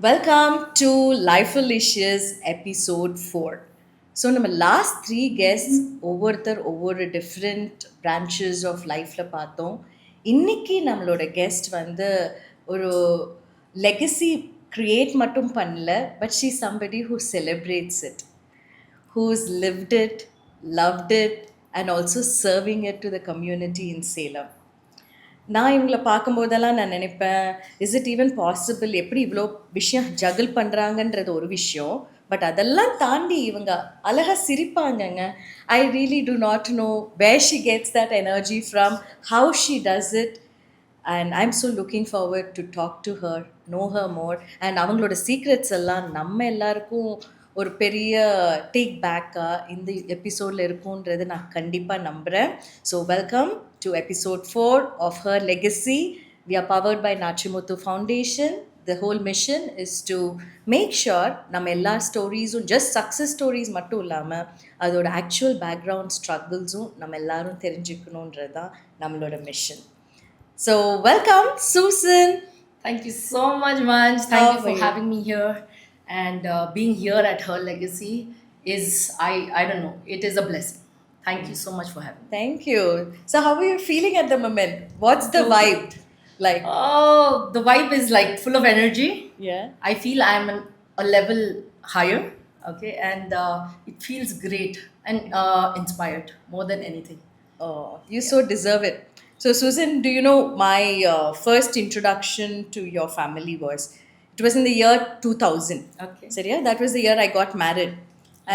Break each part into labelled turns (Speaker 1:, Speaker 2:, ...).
Speaker 1: Welcome to Lifelicious episode 4. So, நம்ம last three guests ஒவ்வொருத்தர் ஒவ்வொரு டிஃப்ரெண்ட் பிரான்ச்சஸ் ஆஃப் லைஃப்பில் பார்த்தோம். இன்னைக்கு நம்மளோட கெஸ்ட் வந்து ஒரு லெகசி க்ரியேட் மட்டும் பண்ணல, but she somebody who celebrates it, who's lived it, loved it, and also serving it to the community in Salem. நான் இவங்கள பார்க்கும்போதெல்லாம் நான் நினைப்பேன், இஸ் இட் ஈவன் பாசிபிள், எப்படி இவ்வளோ விஷயம் ஜகிள் பண்ணுறாங்கன்றது ஒரு விஷயம். பட் அதெல்லாம் தாண்டி இவங்க அழகாக சிரிப்பாங்கங்க. I really do not know where she gets that energy from, how she does it. And I am so looking forward to talk to her, know her more. And அவங்களோட secrets எல்லாம் நம்ம எல்லாருக்கும் ஒரு பெரிய டேக் பேக்காக இந்த எபிசோடில் இருக்கும்ன்றது நான் கண்டிப்பாக நம்புகிறேன். So welcome to episode 4 of her legacy. We are powered by Nachimuthu Foundation. The whole mission is to make sure நம்ம எல்லா ஸ்டோரிஸும் ஜஸ்ட் சக்ஸஸ் ஸ்டோரிஸ் மட்டும் இல்லாமல் அதோட ஆக்சுவல் பேக்ரவுண்ட் ஸ்ட்ரகிள்ஸும் நம்ம எல்லாரும் தெரிஞ்சுக்கணுன்றது தான் நம்மளோட mission. So welcome, Susan.
Speaker 2: Thank you so much, Manj. Thank
Speaker 1: How
Speaker 2: you for
Speaker 1: are you?
Speaker 2: having me here. And being here at Her Legacy is, I don't know, it is a blessing. Thank you so much for having me.
Speaker 1: Thank you. So how are you feeling at the moment? What's the vibe like?
Speaker 2: Oh, the vibe is like full of energy.
Speaker 1: Yeah.
Speaker 2: I feel I'm a level higher, okay, and it feels great and inspired more than anything.
Speaker 1: Oh, you so deserve it. So, Susan, do you know my first introduction to your family was? It was in the year 2000.
Speaker 2: Okay.
Speaker 1: So, yeah, that was the year I got married.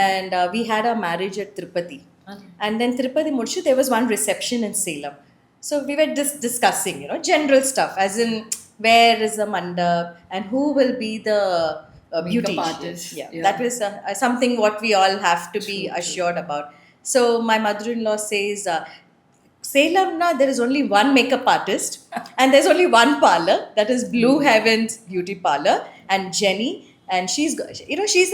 Speaker 1: And we had our marriage at Tirupati.
Speaker 2: Okay.
Speaker 1: And then Tirupati Murshi, there was one reception in Salem. So, we were just discussing, general stuff, as in where is the mandap and who will be the
Speaker 2: Makeup
Speaker 1: beautician.
Speaker 2: artist,
Speaker 1: Yeah,
Speaker 2: yeah.
Speaker 1: that was something what we all have to be
Speaker 2: True.
Speaker 1: assured about. So, my mother-in-law says, Salem, na, there is only one makeup artist and there's only one parlor, that is Blue Heavens Beauty Parlor, and Jenny, and she's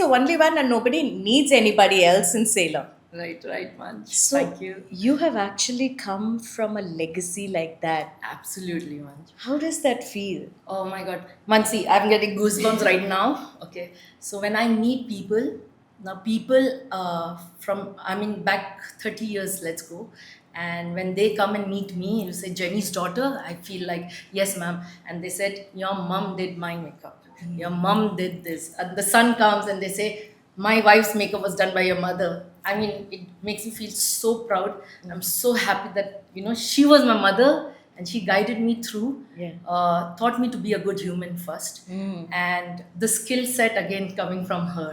Speaker 1: the only one and nobody needs anybody else in Salem.
Speaker 2: Right, Manj.
Speaker 1: So
Speaker 2: Thank you.
Speaker 1: you have actually come from a legacy like that.
Speaker 2: Absolutely, Manj.
Speaker 1: How does that feel?
Speaker 2: Oh my God. Mansi, I'm getting goosebumps right now. Okay. So when I meet people, now people back 30 years, let's go. And when they come and meet me, you say, Jenny's daughter, I feel like, yes, ma'am. And they said, your mom did my makeup. Your mom did this. And the son comes and they say, my wife's makeup was done by your mother. I mean, it makes me feel so proud. I'm so happy that, she was my mother and she guided me through,
Speaker 1: Yeah.
Speaker 2: taught me to be a good human first. And the skill set again coming from her.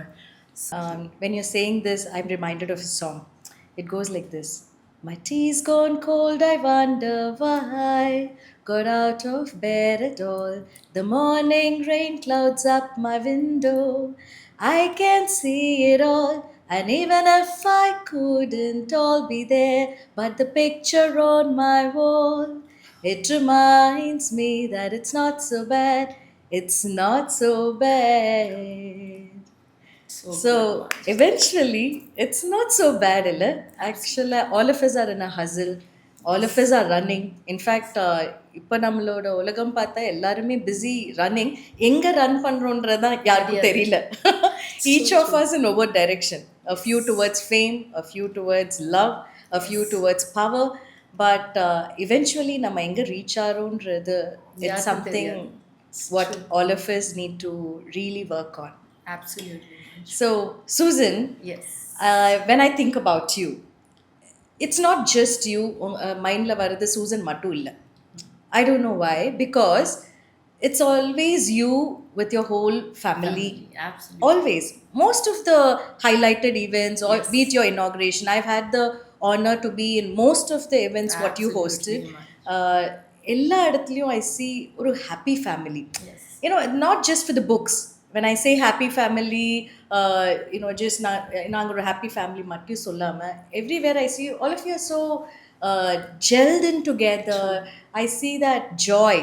Speaker 1: When you're saying this, I'm reminded of a song. It goes like this. My tea's gone cold, I wonder why. Got out of bed at all. The morning rain clouds up my window. I can see it all. And even if I couldn't all be there, but the picture on my wall, it reminds me that it's not so bad. It's not so bad. So
Speaker 2: good.
Speaker 1: eventually, it's not so bad, illa. Actually, all of us are in a hustle. All of us are running. In fact, இப்போ நம்மளோட உலகம் பார்த்தா எல்லாருமே busy running. எங்க run பண்றோன்றதா யாருக்கும் தெரியல. Each of us in over direction. A few towards fame, a few towards love, a few towards power. But eventually, நம்ம எங்க reach ஆறோன்றது, it's
Speaker 2: யாருக்கும்
Speaker 1: something
Speaker 2: தெரியாது.
Speaker 1: what all of us need to really work on.
Speaker 2: Absolutely.
Speaker 1: So, Susan,
Speaker 2: Yes.
Speaker 1: when I think about you, it's not just you, mind la varudhu Susan mattu illa. I don't know why, because it's always you with your whole family.
Speaker 2: Absolutely.
Speaker 1: Always. Most of the highlighted events, or
Speaker 2: Yes.
Speaker 1: be it your inauguration, I've had the honor to be in most of the events what you hosted.
Speaker 2: Absolutely,
Speaker 1: எல்லா இடத்துலையும் I see ஒரு happy family.
Speaker 2: Yes.
Speaker 1: Not just for the books. When I say happy family, just நாங்கள் ஒரு happy family மட்டும் சொல்லாமல், everywhere I see all of you are so gelled in together. I see that joy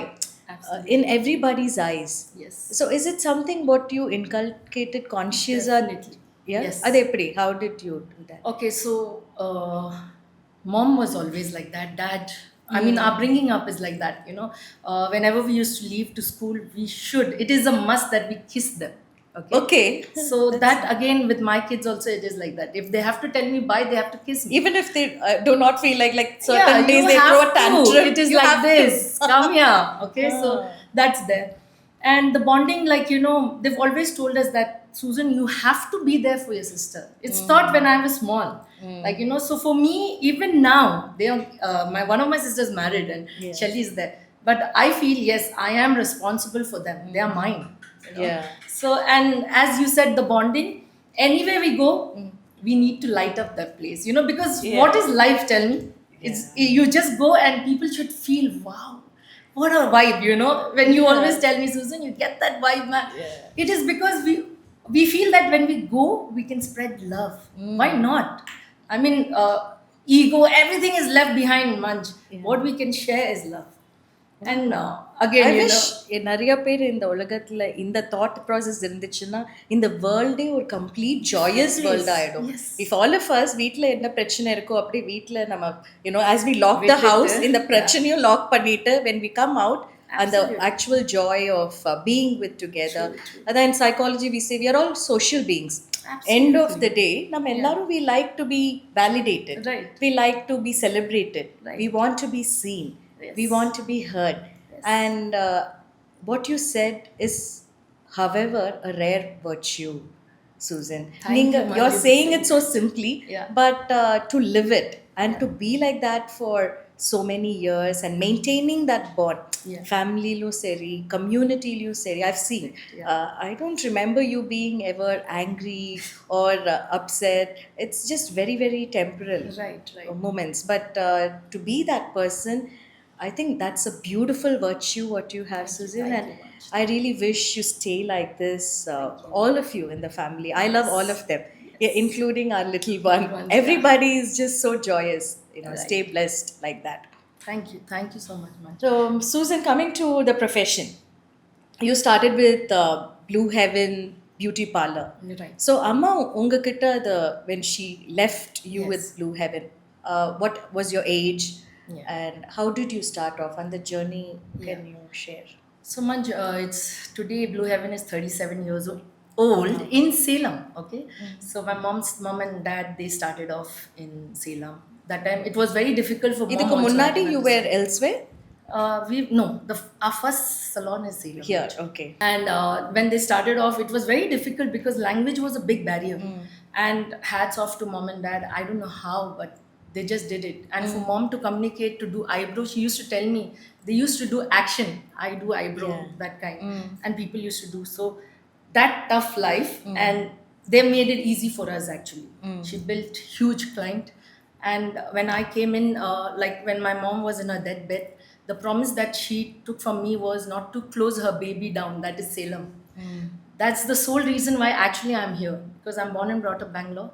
Speaker 1: in everybody's eyes.
Speaker 2: Yes.
Speaker 1: So is it something what you inculcated conscious?
Speaker 2: Definitely.
Speaker 1: Yeah?
Speaker 2: Yes.
Speaker 1: அது எப்படி? How did you do that?
Speaker 2: Okay, so mom was always like that. Dad, I mean, our bringing up is like that, whenever we used to leave to school, it is a must that we kiss them. Okay.
Speaker 1: Okay.
Speaker 2: So
Speaker 1: That's
Speaker 2: that again with my kids also it is like that. If they have to tell me bye, they have to kiss me.
Speaker 1: even if they do not feel like certain
Speaker 2: Yeah,
Speaker 1: days
Speaker 2: you
Speaker 1: they throw a
Speaker 2: have
Speaker 1: tantrum.
Speaker 2: to. It is
Speaker 1: you
Speaker 2: like
Speaker 1: have
Speaker 2: this.
Speaker 1: to.
Speaker 2: Come here. Okay, so
Speaker 1: Ah.
Speaker 2: that's there. And the bonding, like, they've always told us that, Susan, you have to be there for your sister. It's thought when I was small. Like, so for me, even now, they are, one of my sisters married and
Speaker 1: Yeah.
Speaker 2: Shelly is there. But I feel, yes, I am responsible for them. They are mine.
Speaker 1: Yeah.
Speaker 2: So, and as you said, the bonding, anywhere we go, we need to light up that place, because
Speaker 1: Yeah.
Speaker 2: what is life, tell me? It's you just go and people should feel, wow, what a vibe, when you
Speaker 1: Yeah.
Speaker 2: always tell me, Susan, you get that vibe, man.
Speaker 1: Yeah.
Speaker 2: It is because we feel that when we go, we can spread love. Why not? I mean, ego, everything is left behind, Manj. What we can share is love. And again,
Speaker 1: I wish நிறைய பேர் இந்த உலகத்துல இந்த thought process இருந்துச்சுன்னா இந்த வேர்ல்டே ஒரு complete joyous world ஆயிடும். இஃப் ஆல் ஆஃப் அஸ் வீட்ல என்ன பிரச்சனை இருக்கோ அப்படியே வீட்ல நம்ம as we lock the house இந்த பிரச்சனையும் லாக் பண்ணிட்டு when we come out and the actual joy of being with together. Then in psychology we say we are all social beings. End of the day நம்ம எல்லாரும் we like to be validated.
Speaker 2: Right.
Speaker 1: We like to be celebrated. We want to be seen. We want to be heard. And what you said is, however, a rare virtue, Susan. You're saying it so simply, but to live it and to be like that for so many years and maintaining that bond, family lo seri, community lo seri, I've seen. I don't remember you being ever angry or upset. It's just very, very temporal moments. But to be that person, I think that's a beautiful virtue what you have, Susan, and I really wish you stay like this, all of you in the family. I love all of them, including our little one. Everybody is just so joyous, stay blessed like that.
Speaker 2: Thank you so much, man.
Speaker 1: So, Susan, coming to the profession, you started with Blue Heaven Beauty Parlor.
Speaker 2: Right.
Speaker 1: So, Amma, unga kitta when she left you with Blue Heaven, what was your age? And how did you start off on the journey? Can you share?
Speaker 2: So, Manj, it's today Blue Heaven is 37 years old in Salem. Okay, so my mom and dad, they started off in Salem. That time it was very difficult for mom.
Speaker 1: Idukku munnadi you were elsewhere?
Speaker 2: Our first salon is Salem.
Speaker 1: Here, okay.
Speaker 2: And when they started off, it was very difficult because language was a big barrier. And hats off to mom and dad. I don't know how, but they just did it. And for mom to communicate, to do eyebrow, she used to tell me, they used to do action. I do eyebrow, that kind. And people used to do. So that tough life, and they made it easy for us actually. She built huge client. And when I came in, like when my mom was in her deathbed, the promise that she took from me was not to close her baby down. That is Salem. That's the sole reason why actually I'm here, because I'm born and brought up Bangalore.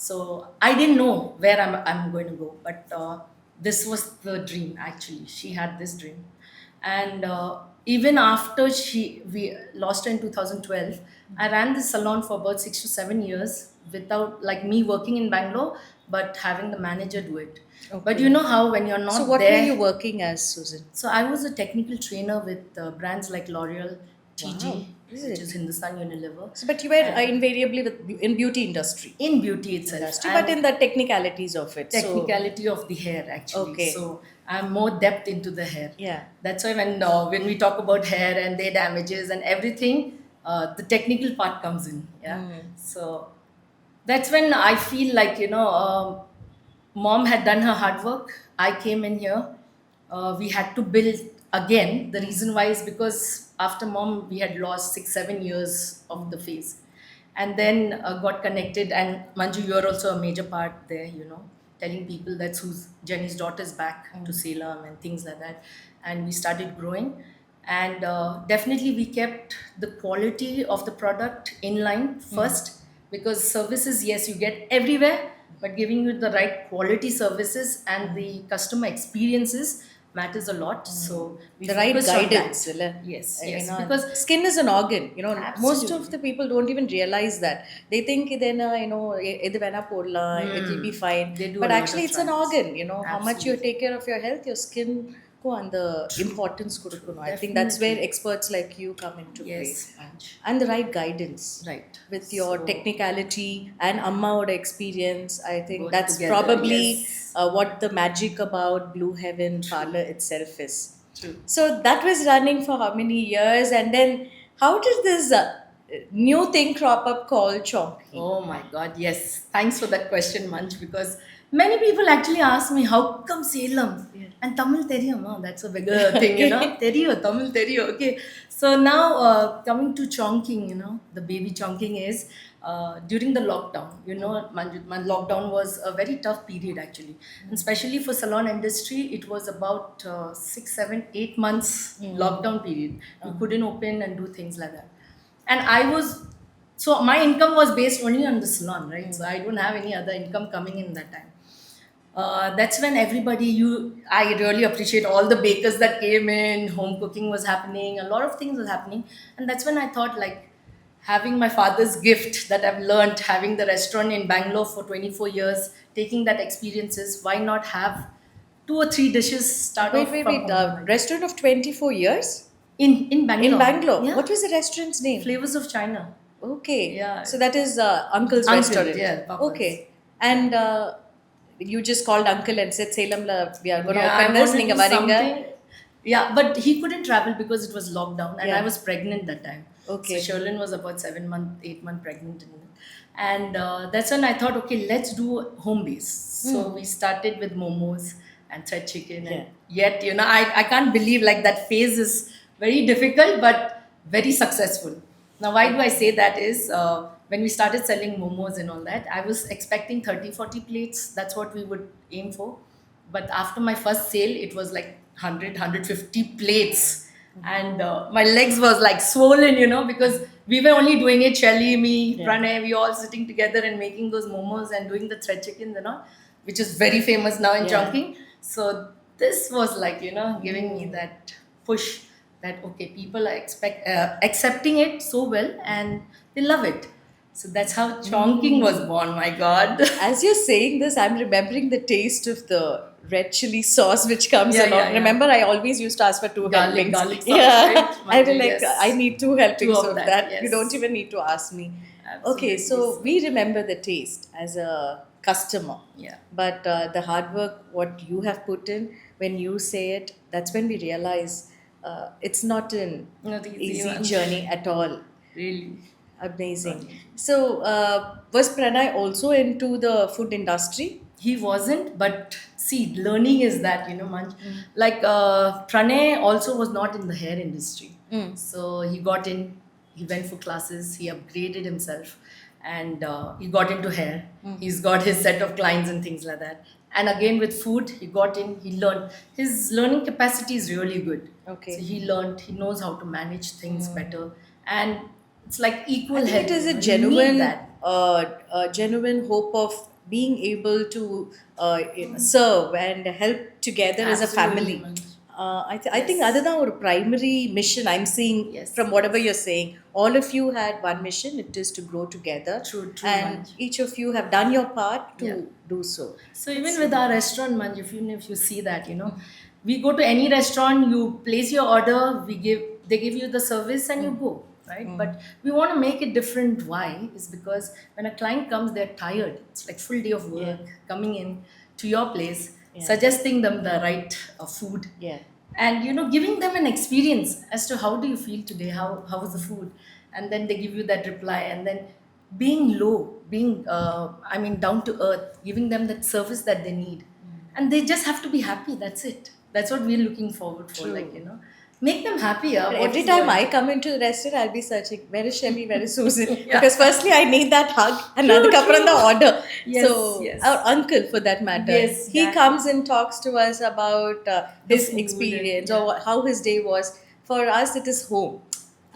Speaker 2: So I didn't know where I'm going to go, but this was the dream actually. She had this dream, and even after we lost her in 2012, I ran this salon for about 6 to 7 years without, like, me working in Bangalore, but having the manager do it. But you know how when you're not
Speaker 1: So what
Speaker 2: there,
Speaker 1: were you working as, Susan?
Speaker 2: So I was a technical trainer with brands like L'Oreal, TG, which is Hindustan Unilever.
Speaker 1: So, but you were invariably in beauty industry.
Speaker 2: In beauty itself.
Speaker 1: But in the technicalities of it.
Speaker 2: Technicality of the hair actually.
Speaker 1: Okay.
Speaker 2: So I'm more depth into the hair.
Speaker 1: Yeah.
Speaker 2: That's why when we talk about hair and their damages and everything, the technical part comes in. Yeah. So that's when I feel like, mom had done her hard work. I came in here. We had to build again. The reason why is because after mom, we had lost 6-7 years of the phase. And then got connected. And Manju, you're also a major part there, telling people that Jenny's daughter's back to Salem and things like that. And we started growing. And definitely we kept the quality of the product in line first. Because services, yes, you get everywhere, but giving you the right quality services and the customer experiences matters a lot. So we
Speaker 1: The right
Speaker 2: focused on
Speaker 1: guidance,
Speaker 2: that.
Speaker 1: illa.
Speaker 2: Yes,
Speaker 1: You
Speaker 2: yes,
Speaker 1: know,
Speaker 2: because
Speaker 1: skin is an organ. You know, most of
Speaker 2: absolutely.
Speaker 1: the people don't even realize that. They think idena, you know, idu vena podla, it'll be fine.
Speaker 2: They do
Speaker 1: But
Speaker 2: a lot
Speaker 1: actually,
Speaker 2: of
Speaker 1: it's an
Speaker 2: trials.
Speaker 1: organ. You know, how much you
Speaker 2: Absolutely.
Speaker 1: take care of your health, your skin ko and the importance kudukunu. I think that's where
Speaker 2: Definitely.
Speaker 1: experts like you come into play.
Speaker 2: Yes, Anj.
Speaker 1: And the right guidance.
Speaker 2: Right.
Speaker 1: With your
Speaker 2: So,
Speaker 1: technicality and amma oda experience, I think
Speaker 2: both
Speaker 1: that's
Speaker 2: together,
Speaker 1: probably
Speaker 2: yes.
Speaker 1: what the magic about Blue Heaven parlor itself is.
Speaker 2: True.
Speaker 1: So that was running for how many years, and then how did this new thing crop up called Chonky?
Speaker 2: Oh my God, yes. Thanks for that question, Manch, because many people actually ask me, how come Salem?
Speaker 1: Yeah.
Speaker 2: And Tamil theriyuma, that's a bigger thing, you know. Theriyo, Tamil theriyo, okay. So now coming to chonking, you know, the baby chonking is during the lockdown, you know, Manjut, my lockdown was a very tough period actually. And especially for salon industry, it was about 6, 7, 8 months lockdown period. You couldn't open and do things like that. And I was, so my income was based only on the salon, right? So I don't have any other income coming in that time. That's when everybody, I really appreciate all the bakers that came in, home cooking was happening, a lot of things was happening. And that's when I thought, like, having my father's gift that I've learned, having the restaurant in Bangalore for 24 years, taking that experiences, why not have 2 or 3 dishes start
Speaker 1: Wait,
Speaker 2: off
Speaker 1: wait,
Speaker 2: from
Speaker 1: wait.
Speaker 2: home?
Speaker 1: Restaurant of 24 years
Speaker 2: In Bangalore.
Speaker 1: in Bangalore.
Speaker 2: Yeah.
Speaker 1: What was the restaurant's name?
Speaker 2: Flavors of China.
Speaker 1: Okay.
Speaker 2: Yeah.
Speaker 1: So that is Uncle's
Speaker 2: Uncle,
Speaker 1: restaurant.
Speaker 2: yeah, Papa's.
Speaker 1: Okay. And you just called Uncle and said, Salem, la, we are going to
Speaker 2: Yeah, I
Speaker 1: open this.
Speaker 2: wanted to
Speaker 1: Ninga
Speaker 2: do
Speaker 1: varinga.
Speaker 2: something. Yeah, but he couldn't travel because it was lockdown, and
Speaker 1: Yeah.
Speaker 2: I was pregnant that time.
Speaker 1: Okay.
Speaker 2: So Sherlyn was about 7 month, 8 month pregnant, and that's when I thought, okay, let's do home base. So we started with momos and thread chicken, and yet you know, I can't believe like that phase is very difficult, but very successful. Now, why do I say that is when we started selling momos and all that, I was expecting 30, 40 plates. That's what we would aim for. But after my first sale, it was like 100, 150 plates. And my legs was like swollen, you know, because we were only doing it, Shelly, me, Pranay, we all sitting together and making those momos and doing the thread chickens and all, which is very famous now in Chongqing. So this was like, you know, giving me that push that, okay, people are accepting it so well and they love it. So that's how Chongqing was born, my God.
Speaker 1: As you're saying this, I'm remembering the taste of the red chili sauce which comes
Speaker 2: Yeah,
Speaker 1: along.
Speaker 2: yeah, yeah.
Speaker 1: Remember, I always used to ask for two
Speaker 2: Garlic-
Speaker 1: helpings.
Speaker 2: garlic sauce,
Speaker 1: yeah,
Speaker 2: right?
Speaker 1: I was
Speaker 2: Manju,
Speaker 1: like,
Speaker 2: yes.
Speaker 1: I need two helpings
Speaker 2: Two of
Speaker 1: of
Speaker 2: that,
Speaker 1: that. You
Speaker 2: yes.
Speaker 1: don't even need to ask me. Okay,
Speaker 2: Absolutely.
Speaker 1: so we remember the taste as a customer.
Speaker 2: Yeah.
Speaker 1: But the hard work, what you have put in, when you say it, that's when we realize it's not an
Speaker 2: Not easy
Speaker 1: easy
Speaker 2: one.
Speaker 1: journey at all.
Speaker 2: Really.
Speaker 1: Amazing. So, was Pranay also into the food industry?
Speaker 2: He wasn't, but see, learning is that, you know, Manj. Like Pranay also was not in the hair industry. So he got in, he went for classes, he upgraded himself, and he got into hair. He's got his set of clients and things like that. And again with food, he got in, he learned. His learning capacity is really good.
Speaker 1: Okay.
Speaker 2: So he learned, he knows how to manage things better. And it's like equal
Speaker 1: I think
Speaker 2: help.
Speaker 1: it is
Speaker 2: you
Speaker 1: a
Speaker 2: know, you
Speaker 1: genuine,
Speaker 2: need that.
Speaker 1: genuine hope of being able to serve and help together as a
Speaker 2: Absolutely,
Speaker 1: family.
Speaker 2: Manj.
Speaker 1: I think other than our primary mission, I'm seeing
Speaker 2: Yes,
Speaker 1: from whatever you're saying, all of you had one mission. It is to grow together,
Speaker 2: True,
Speaker 1: and
Speaker 2: Manj.
Speaker 1: each of you have done your part to
Speaker 2: Yeah.
Speaker 1: do so.
Speaker 2: So even with our restaurant, Manj, if you see that, you know, we go to any restaurant, you place your order, they give you the service and you go, right? But we want to make it different. Why? Is because when a client comes, they're tired. It's like full day of work, coming in to your place, suggesting them the right food,
Speaker 1: Yeah.
Speaker 2: and you know, giving them an experience as to how do you feel today, how was the food, and then they give you that reply, and then being low, being I mean down to earth, giving them that service that they need, and they just have to be happy. That's it. That's what we're looking forward for.
Speaker 1: True.
Speaker 2: Like, you know, make them happier.
Speaker 1: But
Speaker 2: What
Speaker 1: every
Speaker 2: is
Speaker 1: time
Speaker 2: your-
Speaker 1: I come into the restaurant, I'll be searching, where is Shelly, where is Susan? Because firstly, I need that hug, and
Speaker 2: True,
Speaker 1: adukapram the order.
Speaker 2: Yes,
Speaker 1: so,
Speaker 2: yes.
Speaker 1: our uncle, for that matter,
Speaker 2: Yes,
Speaker 1: he
Speaker 2: that-
Speaker 1: comes and talks to us about his
Speaker 2: food and-
Speaker 1: experience or how his day was. For us, it is home.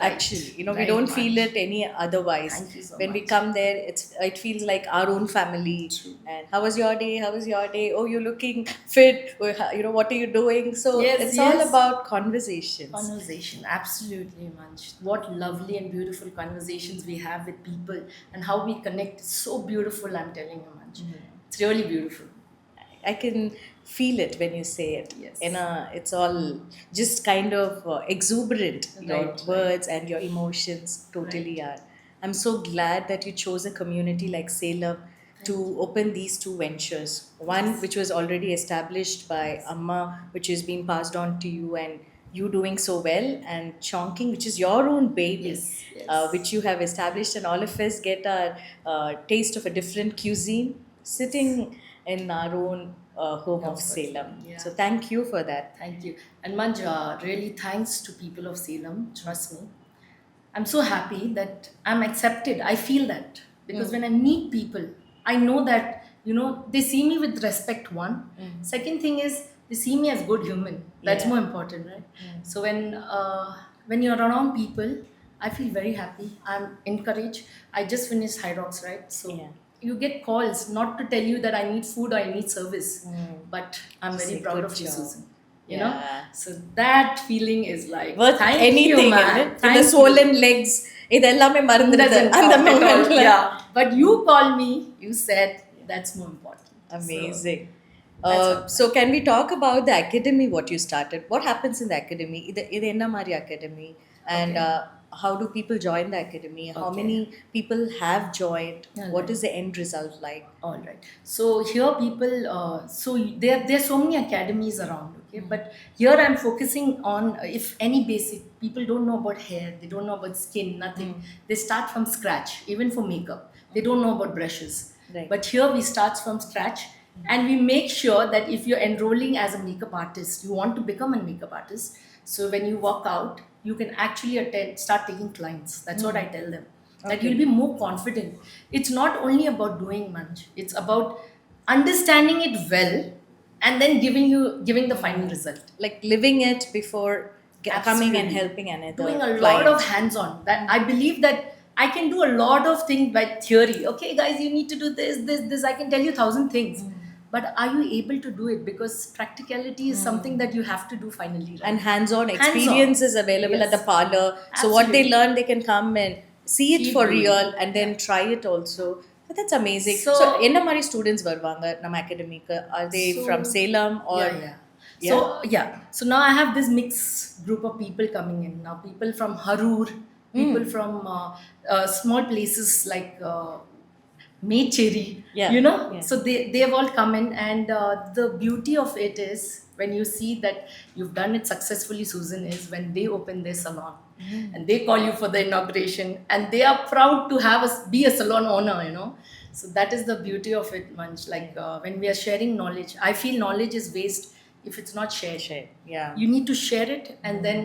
Speaker 1: Actually, we
Speaker 2: Right,
Speaker 1: don't
Speaker 2: Manj.
Speaker 1: feel it any otherwise.
Speaker 2: Thank you so
Speaker 1: When we
Speaker 2: much.
Speaker 1: come there, it feels like our own family.
Speaker 2: True.
Speaker 1: And how was your day? How was your day? Oh, you're looking fit. Oh, what are you doing? So
Speaker 2: Yes,
Speaker 1: it's all
Speaker 2: yes.
Speaker 1: about conversations.
Speaker 2: Conversation, absolutely, Manj. What lovely and beautiful conversations we have with people, and how we connect. It's so beautiful, I'm telling you, Manj. It's really beautiful.
Speaker 1: I can feel it when you say it.
Speaker 2: Yes.
Speaker 1: It's all just kind of exuberant. Your
Speaker 2: Right,
Speaker 1: words and your emotions totally are. I'm so glad that you chose a community like Salem to open these two ventures. One which was already established by Amma, which is being passed on to you, and you doing so well, and Chongqing, which is your own baby,
Speaker 2: Yes, yes.
Speaker 1: which you have established, and all of us get our taste of a different cuisine sitting in our own home of
Speaker 2: Comfort
Speaker 1: Salem.
Speaker 2: zone, yeah.
Speaker 1: So thank you for that.
Speaker 2: Thank you. And Manj, really thanks to people of Salem. Trust me. I'm so happy that I'm accepted. I feel that because when I meet people, I know that they see me with respect. One. Second thing is they see me as good human. That's
Speaker 1: Yeah.
Speaker 2: more important, right? So when you're around people, I feel very happy. I'm encouraged. I just finished High Rocks, right? So
Speaker 1: Yeah.
Speaker 2: you get calls not to tell you that I need food or I need service, but I'm
Speaker 1: Just
Speaker 2: very
Speaker 1: say,
Speaker 2: proud
Speaker 1: "Good
Speaker 2: of you,
Speaker 1: job."
Speaker 2: Susan.
Speaker 1: Yeah.
Speaker 2: So that feeling is like
Speaker 1: Worth
Speaker 2: thank
Speaker 1: anything,
Speaker 2: you, man.
Speaker 1: in the
Speaker 2: Thank you.
Speaker 1: swollen legs. இதெல்லாமே மறந்துடுது
Speaker 2: Doesn't
Speaker 1: அந்த
Speaker 2: count at all.
Speaker 1: momentல.
Speaker 2: Yeah, but you call me. You said that's more important.
Speaker 1: Amazing.
Speaker 2: that's what-
Speaker 1: So can we talk about the academy, what you started? What happens in the academy? இது என்ன மாதிரி academy? And
Speaker 2: Okay.
Speaker 1: how do people join the academy? How
Speaker 2: Okay.
Speaker 1: many people have joined? What
Speaker 2: Alright.
Speaker 1: is the end result like?
Speaker 2: All right. So here people, there are so many academies around. Okay, but here I'm focusing on if any basic people don't know about hair, they don't know about skin, nothing. They start from scratch, even for makeup. They don't know about brushes.
Speaker 1: Right.
Speaker 2: But here we start from scratch, and we make sure that if you're enrolling as a makeup artist, you want to become a makeup artist. So when you walk out, you can actually start taking clients. That's what I tell them. That
Speaker 1: Okay.
Speaker 2: you'll be more confident. It's not only about doing much. It's about understanding it well, and then giving the final result.
Speaker 1: Like living it before coming and
Speaker 2: Absolutely.
Speaker 1: helping another
Speaker 2: Doing a
Speaker 1: client.
Speaker 2: lot of hands-on. That I believe that I can do a lot of things by theory. Okay, guys, you need to do this. I can tell you 1,000 things. But are you able to do it? Because practicality is something that you have to do finally, right?
Speaker 1: And hands-on
Speaker 2: Hands-on.
Speaker 1: experience is available at
Speaker 2: Yes.
Speaker 1: the parlor. So what they
Speaker 2: Absolutely.
Speaker 1: learn, they can come and see it
Speaker 2: Keep
Speaker 1: for
Speaker 2: doing.
Speaker 1: real and then try it also. So that's amazing. So
Speaker 2: So-
Speaker 1: என்ன மாதிரி students வருவாங்க நம்ம academy-க்கு? Are they
Speaker 2: So-
Speaker 1: from Salem or
Speaker 2: yeah. So now I have this mixed group of people coming in now. People from Harur, people from small places like Mecheri,
Speaker 1: Yeah, yeah.
Speaker 2: So they have all come in, and the beauty of it is when you see that you've done it successfully, Susan, is when they open their salon and they call you for the inauguration, and they are proud to have us be a salon owner. So that is the beauty of it, Manj. Like when we are sharing knowledge, I feel knowledge is waste if it's not shared.
Speaker 1: Share. Yeah.
Speaker 2: You need to share it, and then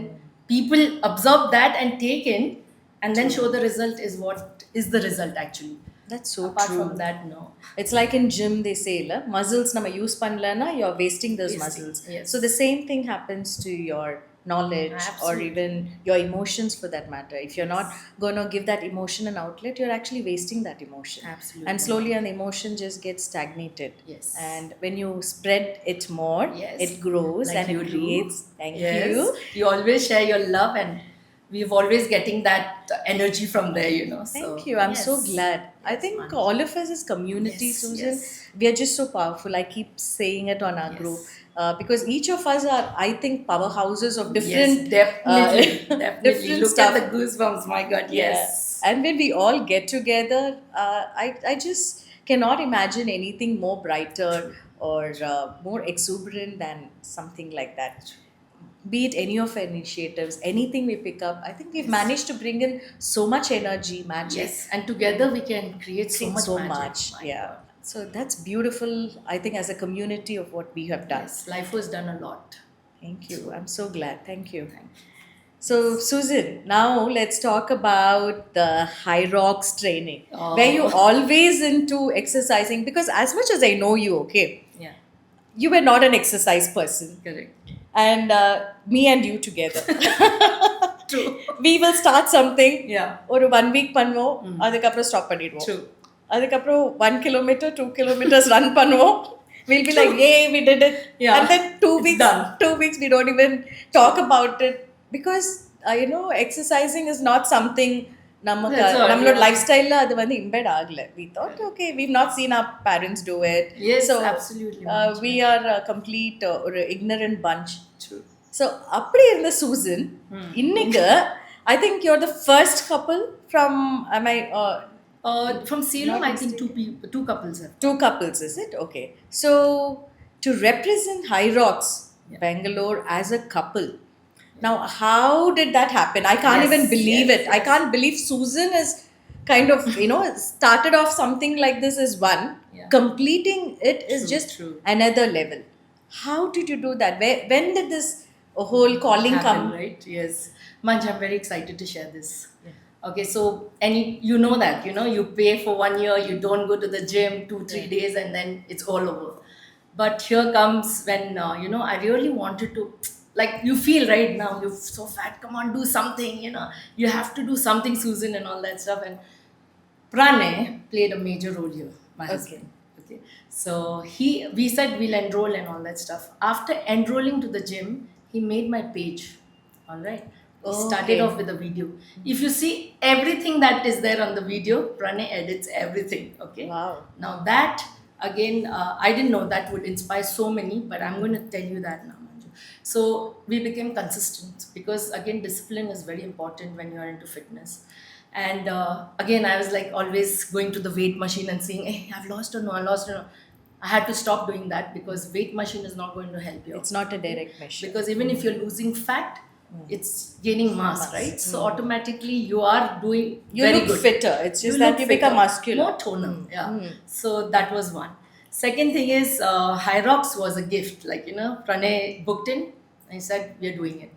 Speaker 2: people absorb that and take in, and then show the result is what is the result actually.
Speaker 1: That's so
Speaker 2: Apart
Speaker 1: true.
Speaker 2: from that, no.
Speaker 1: It's like in gym they say, la, muscles nama use பண்ணலனா you're wasting those
Speaker 2: Wasting,
Speaker 1: muscles.
Speaker 2: yes.
Speaker 1: So the same thing happens to your knowledge or
Speaker 2: Absolutely.
Speaker 1: even your emotions for that matter. If you're not going to give that emotion an outlet, you're actually wasting that emotion.
Speaker 2: Absolutely.
Speaker 1: And slowly an emotion just gets stagnated.
Speaker 2: Yes.
Speaker 1: And when you spread it more,
Speaker 2: Yes.
Speaker 1: it grows
Speaker 2: Like
Speaker 1: and
Speaker 2: you
Speaker 1: it
Speaker 2: do.
Speaker 1: creates. Thank
Speaker 2: Yes.
Speaker 1: you.
Speaker 2: You always share your love, and we've always getting that energy from there.
Speaker 1: Thank
Speaker 2: So,
Speaker 1: you. I'm so
Speaker 2: yes.
Speaker 1: glad. I
Speaker 2: Yes,
Speaker 1: think
Speaker 2: Manj.
Speaker 1: all of us as community,
Speaker 2: Yes,
Speaker 1: Susan,
Speaker 2: yes.
Speaker 1: we are just so powerful. I keep saying it on our
Speaker 2: Yes.
Speaker 1: group because each of us are, I think, powerhouses of different,
Speaker 2: Yes, definitely, definitely.
Speaker 1: different
Speaker 2: Look
Speaker 1: stuff.
Speaker 2: at the goosebumps, my God. Yes.
Speaker 1: Yeah. And when we all get together, I just cannot imagine anything more brighter or more exuberant than something like that. Be it any of our initiatives, anything we pick up, I think we've managed to bring in so much energy, magic.
Speaker 2: Yes, and together we can create so much
Speaker 1: so
Speaker 2: magic.
Speaker 1: much.
Speaker 2: My
Speaker 1: Yeah.
Speaker 2: God.
Speaker 1: So that's beautiful, I think, as a community of what we have done.
Speaker 2: Yes, life was done a lot.
Speaker 1: Thank you. I'm so glad. Thank you.
Speaker 2: Thank you.
Speaker 1: So, Susan, now let's talk about the High Rocks training.
Speaker 2: Oh.
Speaker 1: Were you always into exercising? Because as much as I know you, okay,
Speaker 2: Yeah,
Speaker 1: you were not an exercise person.
Speaker 2: correct.
Speaker 1: And me and you together.
Speaker 2: True.
Speaker 1: we will start something.
Speaker 2: Yeah.
Speaker 1: ஒரு 1 week பண்ணுவோம், அதுக்கப்புறம் stop பண்ணிடுவோம்.
Speaker 2: True.
Speaker 1: அதுக்கப்புறம் 1 kilometer 2 kilometers run பண்ணுவோம். We'll be like, yay, we did it.
Speaker 2: Yeah.
Speaker 1: And then 2
Speaker 2: It's
Speaker 1: weeks,
Speaker 2: done.
Speaker 1: 2 weeks we don't even talk about it because exercising is not something நமக்கு
Speaker 2: That's all,
Speaker 1: நம்மளோட
Speaker 2: yeah.
Speaker 1: Life ஸ்டைல்ல அது வந்து embed ஆகல. We thought, okay, we've not seen our parents do it.
Speaker 2: Yes,
Speaker 1: So
Speaker 2: absolutely.
Speaker 1: we are a complete ஒரு ignorant bunch.
Speaker 2: True.
Speaker 1: So அப்படி இருந்த Susan இன்னைக்கு I think you're the first couple from
Speaker 2: From Salem, I think two couples have.
Speaker 1: 2 couples, is it? Okay. So to represent High Rocks, Bangalore as a couple. Now, how did that happen? I can't
Speaker 2: Yes,
Speaker 1: even believe
Speaker 2: yes,
Speaker 1: it. I can't believe Susan is kind of, started off something like this as one.
Speaker 2: Yeah.
Speaker 1: Completing it is
Speaker 2: True,
Speaker 1: just
Speaker 2: true.
Speaker 1: another level. How did you do that? When did this whole calling
Speaker 2: Happen,
Speaker 1: come?
Speaker 2: right? Yes. Manj, I'm very excited to share this. Okay, so you know that, you pay for 1 year, you don't go to the gym 2-3 days, and then it's all over. But here comes when, I really wanted to, like, you feel right now, you're so fat, come on, do something, you have to do something, Susan, and all that stuff. And Pranay played a major role here, my husband. Okay, so we said we'll enroll and all that stuff. After enrolling to the gym, he made my page. All right. He started
Speaker 1: Okay.
Speaker 2: off with a video. If you see everything that is there on the video, Pranay edits everything. Okay.
Speaker 1: Wow.
Speaker 2: Now that again, I didn't know that would inspire so many, but I'm going to tell you that now, Manju. So we became consistent because again, discipline is very important when you are into fitness. And again, I was like always going to the weight machine and saying, "Hey, I've lost or no, I lost or no." I had to stop doing that because weight machine is not going to help you.
Speaker 1: It's not a direct measure.
Speaker 2: Because even if you're losing fat, it's gaining mass, right? So automatically you are doing
Speaker 1: You
Speaker 2: very
Speaker 1: look
Speaker 2: good.
Speaker 1: fitter. It's just
Speaker 2: You
Speaker 1: that
Speaker 2: look
Speaker 1: you become
Speaker 2: fitter,
Speaker 1: muscular.
Speaker 2: more toner. Yeah. So that was one. Second thing is Hyrox was a gift. Like, Pranay booked in and he said, we're doing it.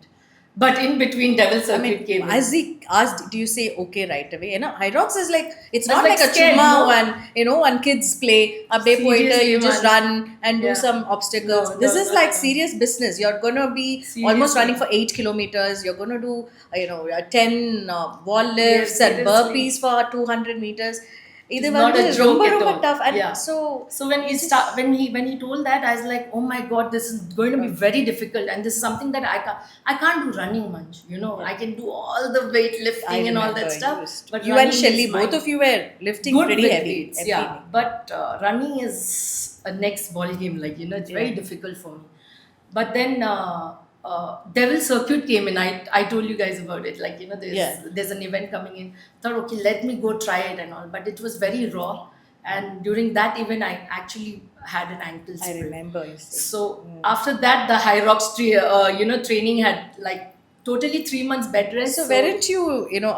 Speaker 2: But in between Devil Circuit came in.
Speaker 1: As he asked, do you say okay right away? High Rocks is like, it's
Speaker 2: That's
Speaker 1: not
Speaker 2: like
Speaker 1: like a
Speaker 2: scared,
Speaker 1: chuma
Speaker 2: no?
Speaker 1: one kids play, abde poite,
Speaker 2: Seriously,
Speaker 1: you just
Speaker 2: man.
Speaker 1: run and do
Speaker 2: Yeah.
Speaker 1: some obstacles.
Speaker 2: No,
Speaker 1: This
Speaker 2: no,
Speaker 1: is
Speaker 2: no,
Speaker 1: like
Speaker 2: no.
Speaker 1: serious business. You're going to be almost
Speaker 2: Seriously.
Speaker 1: running for 8 kilometers. You're going to do, 10 wall lifts
Speaker 2: Yes,
Speaker 1: and
Speaker 2: seriously.
Speaker 1: burpees for 200 meters.
Speaker 2: It's
Speaker 1: இது
Speaker 2: not
Speaker 1: வந்து
Speaker 2: a joke
Speaker 1: ரொம்ப
Speaker 2: at
Speaker 1: ரொம்ப
Speaker 2: all.
Speaker 1: tough. And
Speaker 2: Yeah.
Speaker 1: so
Speaker 2: So when he told that, I was like, oh my god, this is going to be very difficult, and this is something that I can't do running much. I can do all the weight lifting and all that
Speaker 1: remember
Speaker 2: stuff.
Speaker 1: But you and
Speaker 2: running
Speaker 1: Shelly,
Speaker 2: is
Speaker 1: both
Speaker 2: my
Speaker 1: of you were lifting
Speaker 2: good
Speaker 1: pretty
Speaker 2: with
Speaker 1: heavy.
Speaker 2: weights,
Speaker 1: every
Speaker 2: yeah.
Speaker 1: day.
Speaker 2: But running is a next ball game. Like it's very difficult for me. But then Devil Circuit came in. I told you guys about it. Like there's an event coming in. Thought okay, let me go try it and all. But it was very raw. And during that event, I actually had an ankle
Speaker 1: I
Speaker 2: sprain.
Speaker 1: remember you saying.
Speaker 2: So after that, the High Rocks training had like totally 3 months bed rest.
Speaker 1: So weren't you,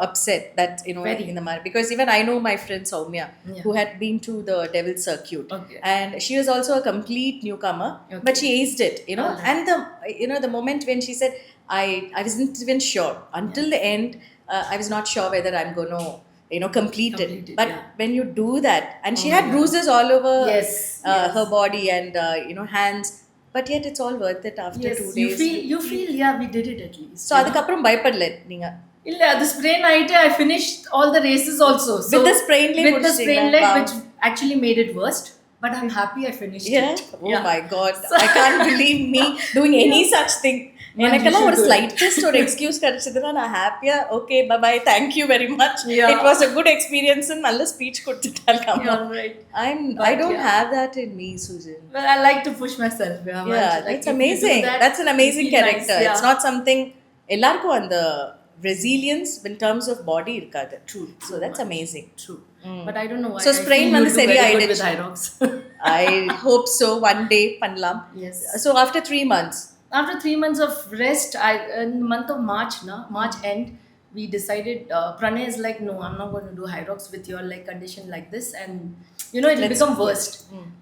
Speaker 1: upset that,
Speaker 2: Very.
Speaker 1: in the market? Because even I know my friend Soumya,
Speaker 2: Yeah.
Speaker 1: who had been to the Devil Circuit.
Speaker 2: Okay.
Speaker 1: And she was also a complete newcomer,
Speaker 2: Okay.
Speaker 1: but she aced it,
Speaker 2: Alright.
Speaker 1: And the moment when she said, I wasn't even sure. Until the end, I was not sure whether I'm going to, complete it.
Speaker 2: Complete it,
Speaker 1: But
Speaker 2: yeah.
Speaker 1: when you do that, and she
Speaker 2: Oh
Speaker 1: had
Speaker 2: my God.
Speaker 1: bruises all over
Speaker 2: Yes, yes.
Speaker 1: her body and, hands. But yet it's all worth it after
Speaker 2: Yes,
Speaker 1: 2 days.
Speaker 2: you feel yeah, we did it at least.
Speaker 1: So அதுக்கப்புறம் பயப்படல நீங்க
Speaker 2: இல்ல அது sprain ஆயிட்டு I finished all the races also. So
Speaker 1: With the sprained leg
Speaker 2: with the sprained
Speaker 1: முடிச்சிட்டீங்களா?
Speaker 2: leg,
Speaker 1: Wow.
Speaker 2: which actually made it worst. But I'm happy I finished
Speaker 1: Yeah.
Speaker 2: it.
Speaker 1: Oh my god. I can't believe me doing any such thing. எனக்கெல்லாம் ஒரு
Speaker 2: should do it.
Speaker 1: slightest ஒரு excuse கிடைச்சதுன்னா நான் ஹாப்பியா okay bye thank you very much
Speaker 2: Yeah.
Speaker 1: It was a good experience நல்ல speech கொடுத்துட்டாங்க
Speaker 2: Yeah, right.
Speaker 1: I don't
Speaker 2: yeah.
Speaker 1: have that in me, Susan.
Speaker 2: Well, I like to push myself.
Speaker 1: Yeah,
Speaker 2: Like,
Speaker 1: that's
Speaker 2: if you do
Speaker 1: amazing.
Speaker 2: that,
Speaker 1: That's an amazing
Speaker 2: you feel
Speaker 1: character.
Speaker 2: nice,
Speaker 1: It's
Speaker 2: yeah.
Speaker 1: not something எல்லாருக்கும் அந்த resilience in terms of body இருக்காது.
Speaker 2: True,
Speaker 1: So that's amazing.
Speaker 2: True. But I don't know why.
Speaker 1: So
Speaker 2: I
Speaker 1: sprain
Speaker 2: feel
Speaker 1: வந்து
Speaker 2: you'll do very good
Speaker 1: சரியாயிடுச்சு.
Speaker 2: with Hyrox.
Speaker 1: I hope so one day பண்ணலாம்.
Speaker 2: Yes.
Speaker 1: So after 3 months,
Speaker 2: After 3 months of rest, in the month of March end, we decided, Pranay is like, no, I'm not going to do Hyrox with your leg condition like this, and it'll
Speaker 1: Let's-
Speaker 2: become worst.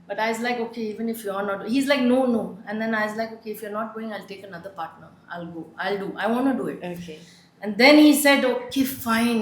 Speaker 2: But I was like, okay, even if you're not, he's like, no. And then I was like, okay, if you're not going, I'll take another partner. I'll do. I want to do it.
Speaker 1: okay.
Speaker 2: And then he said, okay, fine,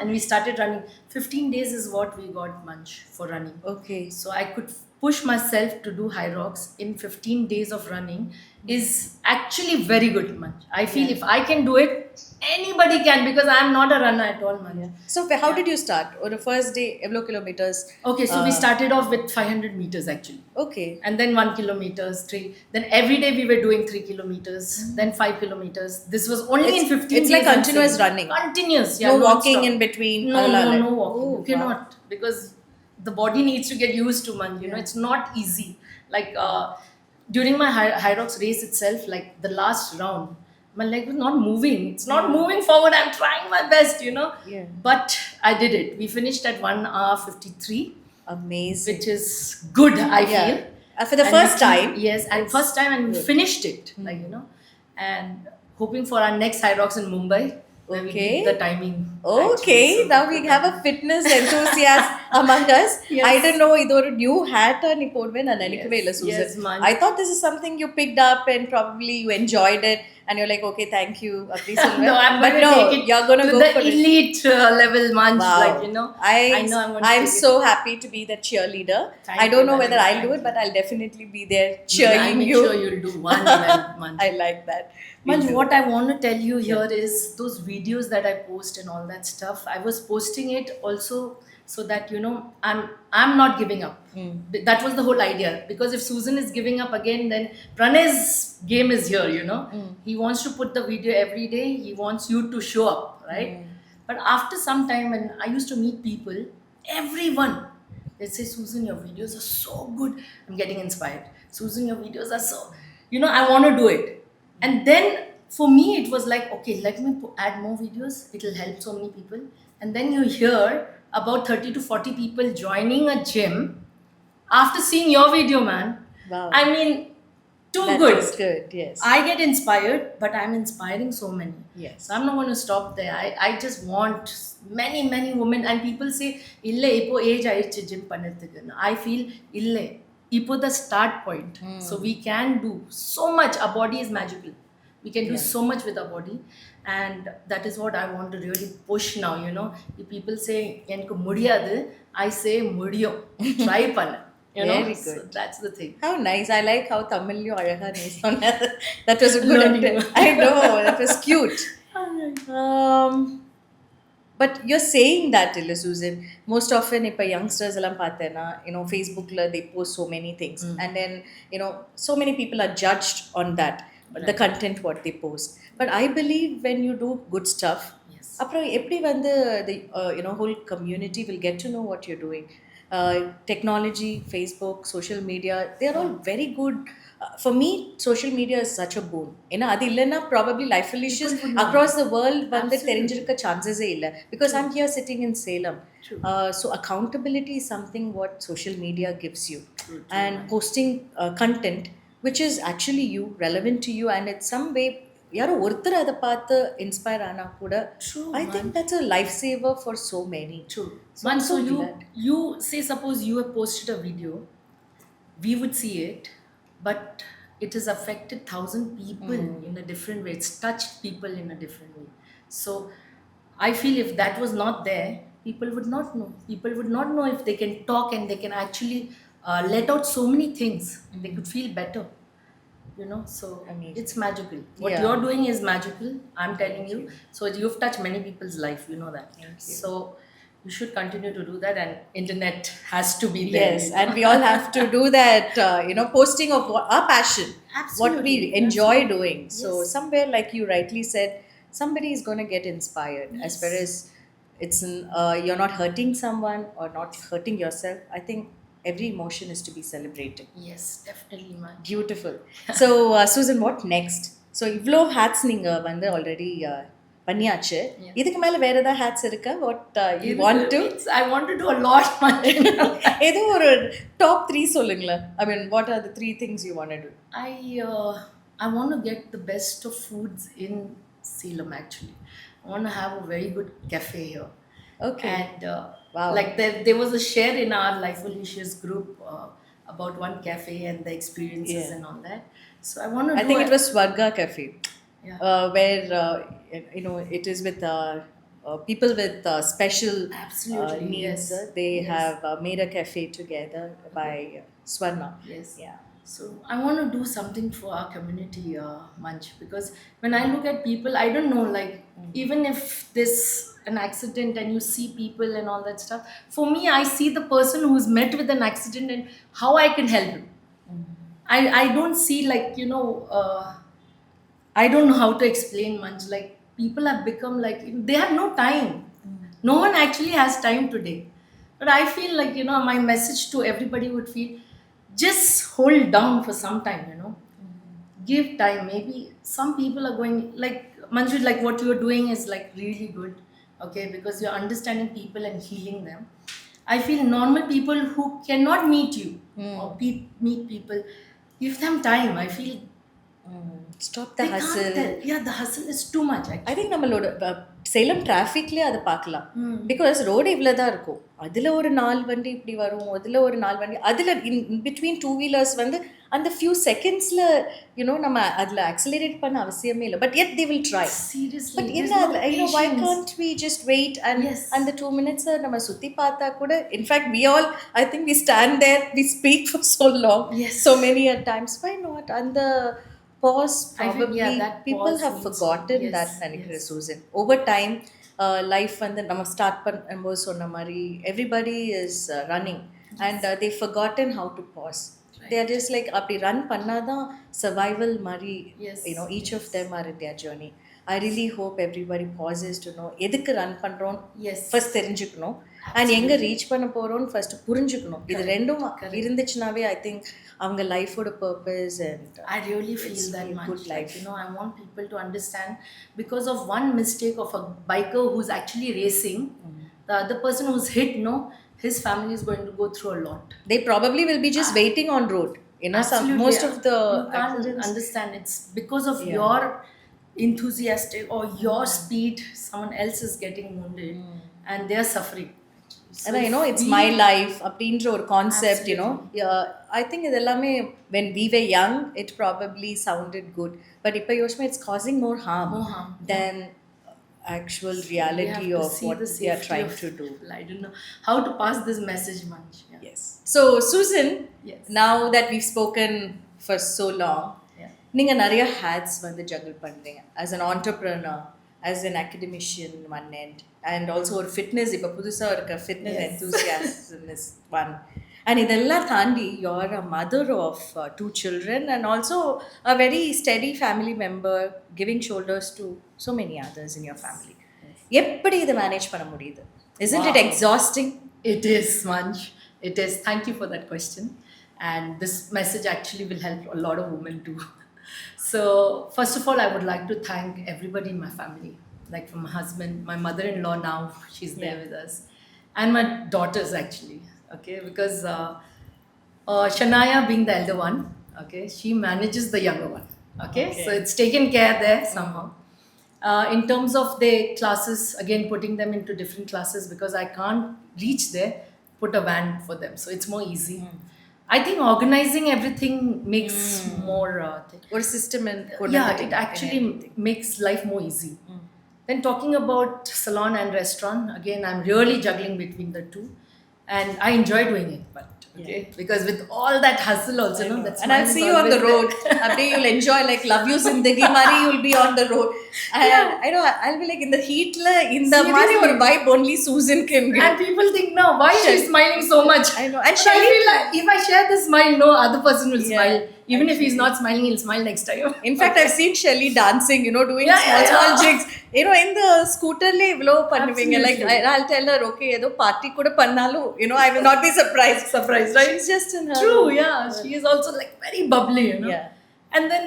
Speaker 2: and we started running. 15 days is what we got, Manch, for running.
Speaker 1: Okay.
Speaker 2: So I could push myself to do high rocks in 15 days of running is actually very good, man. I feel if I can do it, anybody can, because I'm not a runner at all, man.
Speaker 1: So how did you start? Or the first day, evlo kilometers?
Speaker 2: Okay, so we started off with 500 meters actually.
Speaker 1: Okay.
Speaker 2: And then 1 kilometers, 3. Then every day we were doing 3 kilometers, then 5 kilometers. This was only in 15
Speaker 1: it's
Speaker 2: days.
Speaker 1: like
Speaker 2: I'm
Speaker 1: continuous
Speaker 2: saying.
Speaker 1: running.
Speaker 2: Continuous, yeah.
Speaker 1: No walking
Speaker 2: non-stop.
Speaker 1: in between.
Speaker 2: No,
Speaker 1: Adala
Speaker 2: no,
Speaker 1: like-
Speaker 2: no walking.
Speaker 1: Oh,
Speaker 2: You cannot, because the body needs to get used to, man. You know, it's not easy. Like during my high rocks race itself, like the last round, my leg was not moving. It's not moving forward. I'm trying my best, you know.
Speaker 1: Yeah.
Speaker 2: But I did it. We finished at 1 hour 53,
Speaker 1: Amazing.
Speaker 2: which is good, I
Speaker 1: Yeah.
Speaker 2: feel.
Speaker 1: For the
Speaker 2: And
Speaker 1: first
Speaker 2: we-
Speaker 1: time.
Speaker 2: Yes, and first time, and we finished it, like, you know, and hoping for our next high rocks in Mumbai, where we
Speaker 1: Okay.
Speaker 2: beat the timing.
Speaker 1: Okay,
Speaker 2: actually. So-
Speaker 1: now we have a fitness enthusiast among us.
Speaker 2: Yes.
Speaker 1: I didn't know either new hat and podve na nenikave illa, Susan.
Speaker 2: Yes, man.
Speaker 1: I thought this is something you picked up and probably you enjoyed it and you're like, okay, thank you, Apri Silver.
Speaker 2: No, I'm
Speaker 1: But
Speaker 2: going to
Speaker 1: no,
Speaker 2: take it
Speaker 1: you're going to
Speaker 2: to
Speaker 1: go
Speaker 2: the
Speaker 1: for it.
Speaker 2: elite level, man.
Speaker 1: Wow.
Speaker 2: Like, you know, I know I'm going to
Speaker 1: I'm
Speaker 2: take
Speaker 1: so happy to be the cheerleader.
Speaker 2: Thank
Speaker 1: I don't
Speaker 2: you,
Speaker 1: know whether
Speaker 2: darling.
Speaker 1: I'll do
Speaker 2: Thank
Speaker 1: it, but I'll definitely be there
Speaker 2: it.
Speaker 1: cheering
Speaker 2: I'll make
Speaker 1: you.
Speaker 2: sure you'll do one event, man.
Speaker 1: I like that.
Speaker 2: Man,
Speaker 1: You do.
Speaker 2: what I want to tell you here is those videos that I post and all that stuff. I was posting it also so that, you know, I'm not giving up. That was the whole idea. Because if Susan is giving up again, then Pranay's game is here. You know, he wants to put the video every day. He wants you to show up, right? But after some time, when I used to meet people, everyone, they say, Susan, your videos are so good. I'm getting inspired. Susan, your videos are so, you know, I want to do it. And then for me, it was like, okay, let me add more videos. It'll help so many people. And then you hear about 30 to 40 people joining a gym after seeing your video, man.
Speaker 1: Wow.
Speaker 2: I mean, too
Speaker 1: That
Speaker 2: good.
Speaker 1: is good, yes.
Speaker 2: I get inspired, but I'm inspiring so many.
Speaker 1: Yes.
Speaker 2: So I'm not going to stop there. I just want many women, and people say, ille ipo age aichu gym pannadhukku. I feel ille ipo the start point. So we can do so much. Our body is magical. We can do so much with our body, and that is what I want to really push now. You know, if people say enku mudiyadu, I say mudiyum. Try panna. You know,
Speaker 1: Very
Speaker 2: so
Speaker 1: good.
Speaker 2: that's the thing.
Speaker 1: How nice. I like how Tamil you alaga neesonnathu. That was a good
Speaker 2: Learning.
Speaker 1: attempt. I know, that was cute. But you're saying that, Illa Susan, most often if youngsters ellaam paathena, you know, Facebook la they post so many things and then, you know, so many people are judged on that, the content what they post. But I believe when you do good stuff,
Speaker 2: Yes.
Speaker 1: அப்புறம் எப்படி வந்து the you know, whole community will get to know what you're doing. Technology, Facebook, social media, they're all very good. For me, social media is such a boon. ஏன்னா அது இல்லைன்னா probably life issues across the world வந்து தெரிஞ்சிருக்க சான்சஸே இல்லை, because I'm here sitting in Salem. So accountability is something what social media gives you. And posting content which is actually you, relevant to you, and it's some way யாரோ ஒருத்தர் அதை பார்த்து inspire ஆனா கூட
Speaker 2: True,
Speaker 1: I think that's a life saver for so many.
Speaker 2: True.
Speaker 1: So
Speaker 2: Man,
Speaker 1: I'm
Speaker 2: so
Speaker 1: so
Speaker 2: you
Speaker 1: glad.
Speaker 2: you say, suppose you have posted a video, we would see it, but it has affected 1,000 people in a different way. It's touched people in a different way. So I feel if that was not there, people would not know. People would not know if they can talk and they can actually let out so many things. They could feel better. You know, so
Speaker 1: Amazing.
Speaker 2: it's magical. What
Speaker 1: Yeah.
Speaker 2: you're doing is magical. I'm telling you. So you've touched many people's life. You know that.
Speaker 1: Thank you.
Speaker 2: So you should continue to do that, and internet has to be there.
Speaker 1: Yes, and we all have to do that, you know, posting of our passion, what we
Speaker 2: Absolutely,
Speaker 1: enjoy doing. So
Speaker 2: Yes.
Speaker 1: somewhere, like you rightly said, somebody is going to get inspired. As far as it's you're not hurting someone or not hurting yourself, I think every emotion is to be celebrated.
Speaker 2: Yes, definitely, man.
Speaker 1: Beautiful. So Susan, what next? So இவ்வளோ hats நீங்கள் வந்து already பண்ணியாச்சு. இதுக்கு மேலே வேற ஏதாவது hats இருக்கா? What you want to?
Speaker 2: I want to do a lot, man.
Speaker 1: ஏதோ ஒரு டாப் 3 சொல்லுங்களேன். I mean, what are the 3 things you want to do?
Speaker 2: I want to get the best of foods in Salem. Actually, I want to have a very good cafe here.
Speaker 1: Okay.
Speaker 2: And
Speaker 1: Wow.
Speaker 2: like there was a share in our Lifelicious group about one cafe and the experiences and all that. So I want to.
Speaker 1: I think it was Swarga Cafe,
Speaker 2: Yeah.
Speaker 1: where you know, it is with people with special
Speaker 2: Absolutely,
Speaker 1: needs.
Speaker 2: yes,
Speaker 1: They
Speaker 2: yes.
Speaker 1: have made a cafe together by Swarna.
Speaker 2: Yes.
Speaker 1: Yeah.
Speaker 2: So I want to do something for our community, Manch, because when I look at people, I don't know, like even if this an accident and you see people and all that stuff, for me, I see the person who's met with an accident and how I can help him. I don't see like I don't know how to explain much. Like people have become like they have no time. No one actually has time today. But I feel like my message to everybody would feel just hold down for some time. Give time. Maybe some people are going like Manju, like what you're doing is like really good. Okay, because you're understanding people and healing them. I feel normal people who cannot meet you or meet people, give them time. I feel
Speaker 1: Stop the
Speaker 2: they can't
Speaker 1: hustle.
Speaker 2: tell. Yeah, the hustle is too much
Speaker 1: I
Speaker 2: actually.
Speaker 1: Think நம்மளோட சேலம் டிராஃபிக்லேயே அதை பார்க்கலாம். Because road இவ்வளோ தான் இருக்கும். அதில் ஒரு 4 வண்டி இப்படி வரும், அதில் ஒரு 4 வண்டி, அதில் இன் பிட்வீன் 2 வீலர்ஸ் வந்து அந்த ஃபியூ செகண்ட்ஸில் நம்ம அதில் ஆக்சிலரேட் பண்ண அவசியமே இல்லை. But yet they will try.
Speaker 2: Seriously,
Speaker 1: but
Speaker 2: there's
Speaker 1: என்ன
Speaker 2: no
Speaker 1: why
Speaker 2: patience.
Speaker 1: can't we just wait and
Speaker 2: Yes.
Speaker 1: அந்த 2 minutes நம்ம சுற்றி பார்த்தா கூட, in fact we all, I think we stand there, we speak for so long,
Speaker 2: Yes.
Speaker 1: so many a times. Why not? And the pause,
Speaker 2: I think,
Speaker 1: probably
Speaker 2: yeah, that
Speaker 1: people
Speaker 2: pause
Speaker 1: have
Speaker 2: needs-
Speaker 1: forgotten
Speaker 2: yes,
Speaker 1: that நினைக்கிற
Speaker 2: yes.
Speaker 1: Susan. Over time, life வந்து நம்ம start பண்ணும்போது சொன்ன மாதிரி everybody is running and they've forgotten how to pause. They are just like அப்படி run பண்ணாதான் survival மாதிரி.
Speaker 2: Yes,
Speaker 1: Each of them are in their journey. I really hope everybody pauses to know எதுக்கு run பண்றோம்
Speaker 2: Yes.
Speaker 1: First தெரிஞ்சுக்கணும், and எங்க reach பண்ண போறோம்னு first புரிஞ்சுக்கணும். இது ரெண்டும் இருந்துச்சுனாவே ஐ திங்க் அவங்க லைஃபோட purpose and
Speaker 2: I really feel
Speaker 1: It's
Speaker 2: that
Speaker 1: a
Speaker 2: much.
Speaker 1: good life.
Speaker 2: Like, I want people to understand because of one mistake of a biker who's actually racing, the other person who's hit, his family is going to go through a lot.
Speaker 1: they probably will be just waiting on road.
Speaker 2: Absolutely,
Speaker 1: Most of the
Speaker 2: you can't
Speaker 1: accidents.
Speaker 2: understand. It's because of
Speaker 1: Yeah.
Speaker 2: your enthusiastic or your speed, someone else is getting wounded and they are suffering. So
Speaker 1: and
Speaker 2: if
Speaker 1: it's
Speaker 2: we-
Speaker 1: my life அப்படின்ற ஒரு concept. I think இது எல்லாமே when we were young it probably sounded good, but இப்போ யோசிச்சா it's causing more harm,
Speaker 2: More harm,
Speaker 1: than actual
Speaker 2: we have
Speaker 1: reality
Speaker 2: to
Speaker 1: of
Speaker 2: see
Speaker 1: what
Speaker 2: the
Speaker 1: we are
Speaker 2: safety
Speaker 1: trying
Speaker 2: of
Speaker 1: to do.
Speaker 2: people. I don't know how to pass this message much. Yeah.
Speaker 1: Yes. So Susan,
Speaker 2: Yes.
Speaker 1: now that we've spoken for so long,
Speaker 2: Yeah.
Speaker 1: நீங்க நிறைய hats வந்து juggle பண்றீங்க as an entrepreneur, as an academician one end, and also ஒரு fitness, இப்போ புதுசா இருக்க fitness
Speaker 2: Yes.
Speaker 1: enthusiasm is one. And இதெல்லாம் தாண்டி you're a mother of 2 children and also a very steady family member, giving shoulders to so many others in your family. எப்படி இதை manage பண்ண முடியுது? Isn't it
Speaker 2: Wow.
Speaker 1: exhausting?
Speaker 2: It is, Manj. It is. Thank you for that question. And this message actually will help a lot of women too. So, first of all, I would like to thank everybody in my family, like from my husband, my mother in law now, she's there with us, and my daughters actually. Okay, because Shania being the elder one, okay, she manages the younger one. Okay,
Speaker 1: Okay.
Speaker 2: so it's taken care there somehow. In terms of the classes, again putting them into different classes because I can't reach there, put a van for them, so it's more easy. I think organizing everything makes more
Speaker 1: ஒரு system and
Speaker 2: yeah, it actually makes life more easy. Then talking about salon and restaurant, again I'm really juggling between the two and I enjoy doing it, but okay, because with all that hustle also, that's
Speaker 1: and I'll see you on the road. Abhi you'll enjoy like love you zindagi mari, you'll be on the road. And I know I'll be like in the heat la inda mari or vibe only Susan can get.
Speaker 2: and people think now why she's smiling so much.
Speaker 1: I know. And
Speaker 2: But I
Speaker 1: Shelly,
Speaker 2: feel like if I share this smile, no other person will
Speaker 1: Yeah,
Speaker 2: smile. Even if he's not smiling, he'll smile next time.
Speaker 1: in fact I've seen Shelly dancing, doing
Speaker 2: Yeah,
Speaker 1: small
Speaker 2: yeah,
Speaker 1: small
Speaker 2: yeah.
Speaker 1: jigs, in the scooter le ivlo பண்ணுவீங்க. Like
Speaker 2: Absolutely.
Speaker 1: I'll tell her okay ஏதோ party கூட பண்ணாலும் I will not be surprised.
Speaker 2: Surprised, right?
Speaker 1: She's just in her
Speaker 2: True, yeah. She is also like very bubbly,
Speaker 1: Yeah.
Speaker 2: And then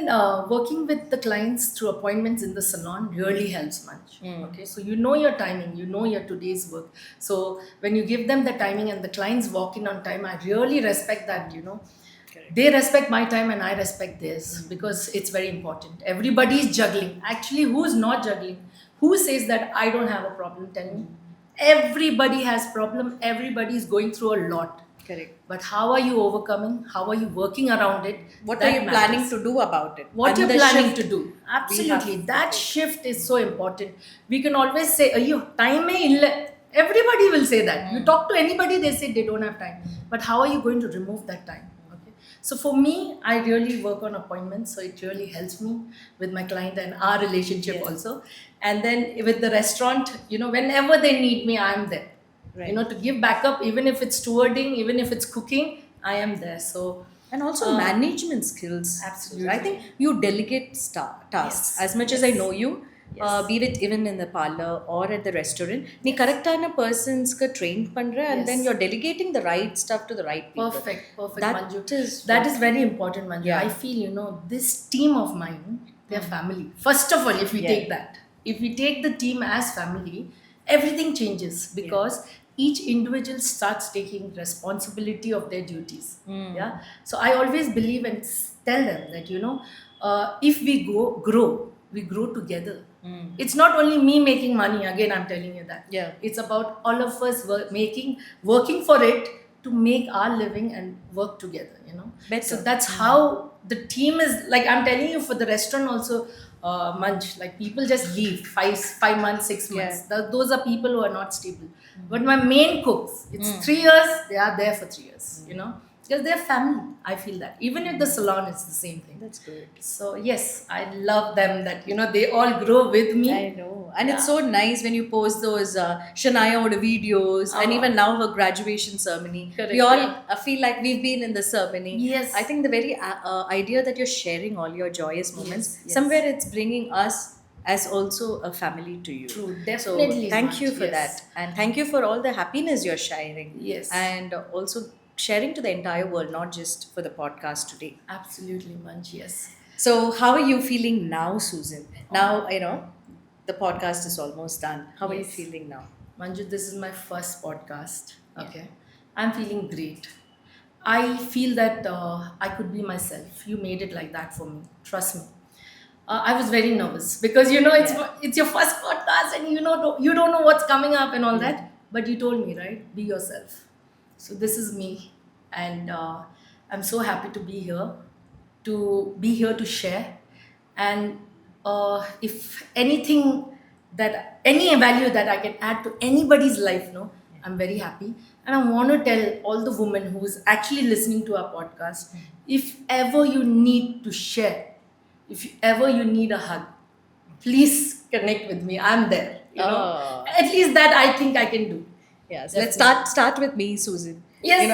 Speaker 2: working with the clients through appointments in the salon really helps much. Okay, so you know your timing, you know your today's work. So when you give them the timing and the clients walk in on time, I really respect that, They respect my time and I respect theirs because it's very important. Everybody is juggling. Actually, who's not juggling? Who says that I don't have a problem? Tell me. Everybody has problem. Everybody is going through a lot.
Speaker 1: Correct.
Speaker 2: But how are you overcoming? How are you working around it?
Speaker 1: What
Speaker 2: That
Speaker 1: are you planning
Speaker 2: matters.
Speaker 1: to do about it?
Speaker 2: What
Speaker 1: And
Speaker 2: you're
Speaker 1: the
Speaker 2: planning
Speaker 1: shift
Speaker 2: to do.
Speaker 1: we
Speaker 2: Absolutely.
Speaker 1: have
Speaker 2: That
Speaker 1: to take.
Speaker 2: shift is so important. We can always say, "Ayyo, time mein illa." Everybody will say that. You talk to anybody, they say they don't have time. But how are you going to remove that time? Okay. So for me, I really work on appointments. So it really helps me with my client and our relationship
Speaker 1: Yes.
Speaker 2: also. And then with the restaurant, whenever they need me, I'm there.
Speaker 1: Right.
Speaker 2: To give backup, even if it's stewarding, even if it's cooking, I am there. So
Speaker 1: And also
Speaker 2: uh,
Speaker 1: management skills.
Speaker 2: absolutely.
Speaker 1: I think you delegate tasks.
Speaker 2: Yes,
Speaker 1: As much as I
Speaker 2: yes.
Speaker 1: know you,
Speaker 2: Yes.
Speaker 1: be it even in the parlor or at the restaurant, நீ கரெக்டான பர்சன்ஸ்க்கு train பண்ற and then
Speaker 2: Yes.
Speaker 1: you're delegating the right stuff to the right people.
Speaker 2: Perfect,
Speaker 1: That
Speaker 2: Manju.
Speaker 1: is
Speaker 2: That
Speaker 1: what-
Speaker 2: is very important, Manju.
Speaker 1: Yeah.
Speaker 2: I feel, this team of mine, they're family. First of all, if we
Speaker 1: Yeah.
Speaker 2: take that, if we take the team as family, everything changes because each individual starts taking responsibility of their duties. Yeah. So I always believe and tell them that, if we grow, we grow together. It's not only me making money, again, I'm telling you that.
Speaker 1: Yeah.
Speaker 2: It's about all of us working for it to make our living and work together,
Speaker 1: Better.
Speaker 2: So that's how the team is. Like I'm telling you, for the restaurant also, Munch, like people just leave 5 months, 6 months. Those are people who are not stable. But my main cooks, it's 3 years, they are there for 3 years, because they're family. I feel that. Even if the salon, it's the same thing.
Speaker 1: That's good.
Speaker 2: So yes, I love them that, they all grow with me.
Speaker 1: I know. And it's so nice when you post those Shania Oda videos and even now her graduation ceremony.
Speaker 2: Correct,
Speaker 1: We all
Speaker 2: yeah.
Speaker 1: feel like we've been in the ceremony.
Speaker 2: Yes.
Speaker 1: I think the very idea that you're sharing all your joyous moments,
Speaker 2: Yes, yes.
Speaker 1: somewhere it's bringing us as also a family to you.
Speaker 2: True, definitely,
Speaker 1: So thank you
Speaker 2: Manj,
Speaker 1: for
Speaker 2: yes.
Speaker 1: that. And thank you for all the happiness you're sharing.
Speaker 2: Yes.
Speaker 1: And also sharing to the entire world, not just for the podcast today.
Speaker 2: Absolutely, Manch, yes.
Speaker 1: So, how are you feeling now, Susan? Now, the podcast is almost done. How are you
Speaker 2: Yes.
Speaker 1: feeling now?
Speaker 2: Manju, this is my first podcast. Okay. I'm feeling great. I feel that I could be myself. You made it like that for me. Trust me. I was very nervous because it's your first podcast and you don't know what's coming up and all that. But you told me, right? Be yourself. So this is me, and I'm so happy to be here to share. And if anything any value that I can add to anybody's life, I'm very happy. And I want to tell all the women who is actually listening to our podcast, if ever you need to share, if ever you need a hug, please connect with me. I'm there.
Speaker 1: Oh.
Speaker 2: At least that I think I can do.
Speaker 1: Yes. Let's start with me, Susan.
Speaker 2: Yes.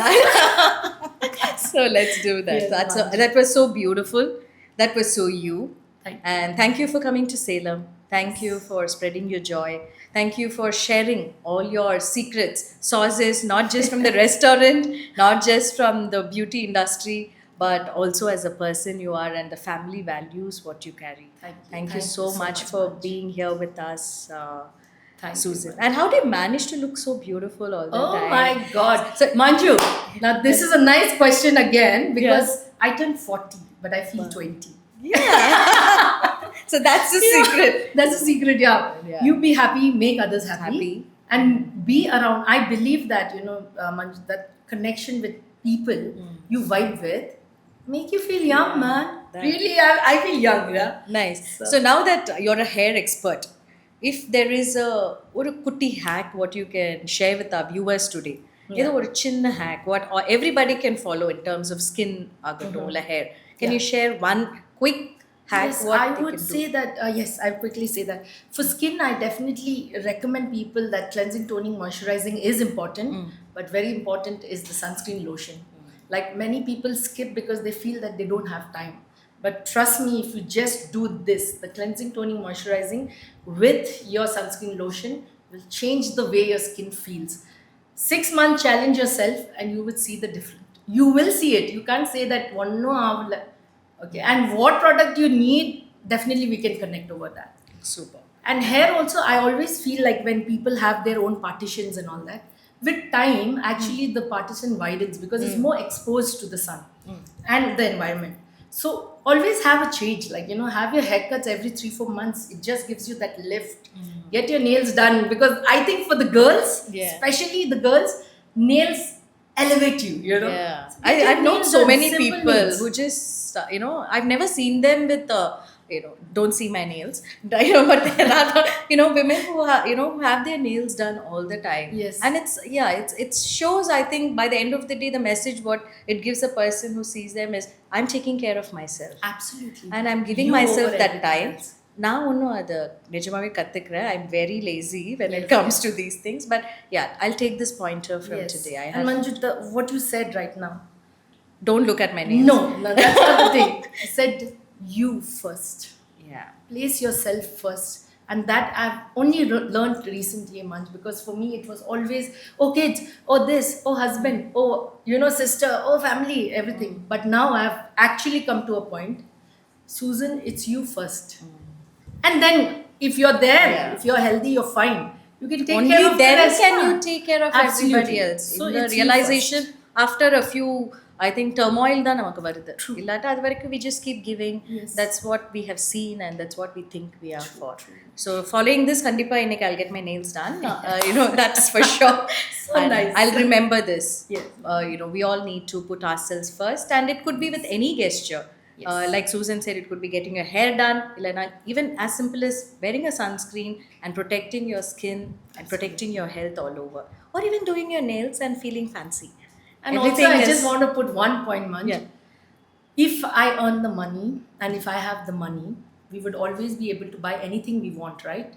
Speaker 1: So let's do that.
Speaker 2: Yes,
Speaker 1: That was so beautiful. That was so you.
Speaker 2: Thank you.
Speaker 1: And thank you for coming to Salem. Thank you for spreading your joy. Thank you for sharing all your secrets, sauces, not just from the restaurant, not just from the beauty industry, but also as a person you are and the family values what you carry.
Speaker 2: Thank
Speaker 1: you
Speaker 2: you
Speaker 1: so
Speaker 2: so
Speaker 1: much
Speaker 2: much,
Speaker 1: for
Speaker 2: Manju.
Speaker 1: being here with us,
Speaker 2: Thank you,
Speaker 1: Susan.
Speaker 2: Manju.
Speaker 1: And how do you manage to look so beautiful all the
Speaker 2: Oh
Speaker 1: time?
Speaker 2: my God. So, Manju, now this is a nice question again because I turned 40, but I feel 20.
Speaker 1: So that's the secret.
Speaker 2: That's the secret, yeah.
Speaker 1: Yeah.
Speaker 2: You be happy, make others happy.
Speaker 1: Happy.
Speaker 2: And be around. I believe that, Manju, that connection with people you vibe with make you feel young, man.
Speaker 1: that-
Speaker 2: Really, I feel young, yeah.
Speaker 1: Nice. So now that you're a hair expert, if there is a kutti hack what you can share with our viewers today, either a chin hack what or everybody can follow in terms of skin or hair, can you share one quick hack
Speaker 2: Yes,
Speaker 1: what
Speaker 2: I
Speaker 1: they
Speaker 2: would
Speaker 1: can
Speaker 2: say that, yes, I'll quickly say that. For skin, I definitely recommend people that cleansing, toning, moisturizing is important, but very important is the sunscreen lotion. Like many people skip because they feel that they don't have time. But trust me, if you just do this, the cleansing, toning, moisturizing with your sunscreen lotion will change the way your skin feels. 6 months, challenge yourself and you will see the difference. You will see it. You can't say that one no, okay. And what product you need, definitely we can connect over that.
Speaker 1: super.
Speaker 2: And hair also, I always feel like when people have their own partitions and all that, with time, actually the partition widens because it's more exposed to the sun and the environment. So always have a change, like, have your haircuts every 3-4 months. It just gives you that lift. Get your nails done because I think for the girls,
Speaker 1: Yeah.
Speaker 2: especially the girls, nails elevate you, you know.
Speaker 1: Yeah,
Speaker 2: So get your
Speaker 1: I've known
Speaker 2: nails
Speaker 1: so
Speaker 2: done,
Speaker 1: many
Speaker 2: simple
Speaker 1: people
Speaker 2: nails.
Speaker 1: who just, I've never seen them with, don't see my nails, but there are, women who have, who have their nails done all the time.
Speaker 2: Yes.
Speaker 1: And it shows, I think, by the end of the day, the message what it gives a person who sees them is, I'm taking care of myself.
Speaker 2: Absolutely.
Speaker 1: And I'm giving
Speaker 2: You
Speaker 1: myself
Speaker 2: over
Speaker 1: that
Speaker 2: everything
Speaker 1: time.
Speaker 2: else.
Speaker 1: Now, நிஜமாவே கத்துக்கிறேன். I'm very lazy when it
Speaker 2: Yes,
Speaker 1: comes
Speaker 2: yes.
Speaker 1: to these things. But yeah, I'll take this pointer from
Speaker 2: Yes.
Speaker 1: today. I
Speaker 2: And
Speaker 1: have,
Speaker 2: Manju, what you said right now.
Speaker 1: don't look at my nails.
Speaker 2: No, that's not the thing. I said you first.
Speaker 1: Yeah.
Speaker 2: Place yourself first. And that I've only learned recently, Manj, because for me it was always, oh kids, oh this, oh husband, oh sister, oh family, everything. But now I've actually come to a point, Susan, it's you first. And then if you're there,
Speaker 1: Yeah.
Speaker 2: if you're healthy, you're fine. You can take
Speaker 1: Only
Speaker 2: care of
Speaker 1: then
Speaker 2: the rest.
Speaker 1: can
Speaker 2: na?
Speaker 1: you take care of
Speaker 2: Absolutely.
Speaker 1: everybody else.
Speaker 2: So
Speaker 1: In the
Speaker 2: it's you
Speaker 1: realization
Speaker 2: first.
Speaker 1: after a few, I think, turmoil தான் நமக்கு வருது.
Speaker 2: True.
Speaker 1: இல்லாட்டா அது வரைக்கும் we just keep giving.
Speaker 2: Yes.
Speaker 1: That's what we have seen and that's what we think we are for. So following this, கண்டிப்பா இன்னைக்கு I'll get my nails done. That's for sure.
Speaker 2: So
Speaker 1: And
Speaker 2: nice.
Speaker 1: I'll remember this.
Speaker 2: Yes.
Speaker 1: We all need to put ourselves first, and it could be with any gesture.
Speaker 2: Yes.
Speaker 1: Like Susan said, it could be getting your hair done, இல்லைனா even as simple as wearing a sunscreen and protecting your skin and protecting your health all over, or even doing your nails and feeling fancy.
Speaker 2: And
Speaker 1: Everything
Speaker 2: also, I
Speaker 1: is-
Speaker 2: just want to put one point, Manj.
Speaker 1: Yeah.
Speaker 2: If I earn the money and if I have the money, we would always be able to buy anything we want, right?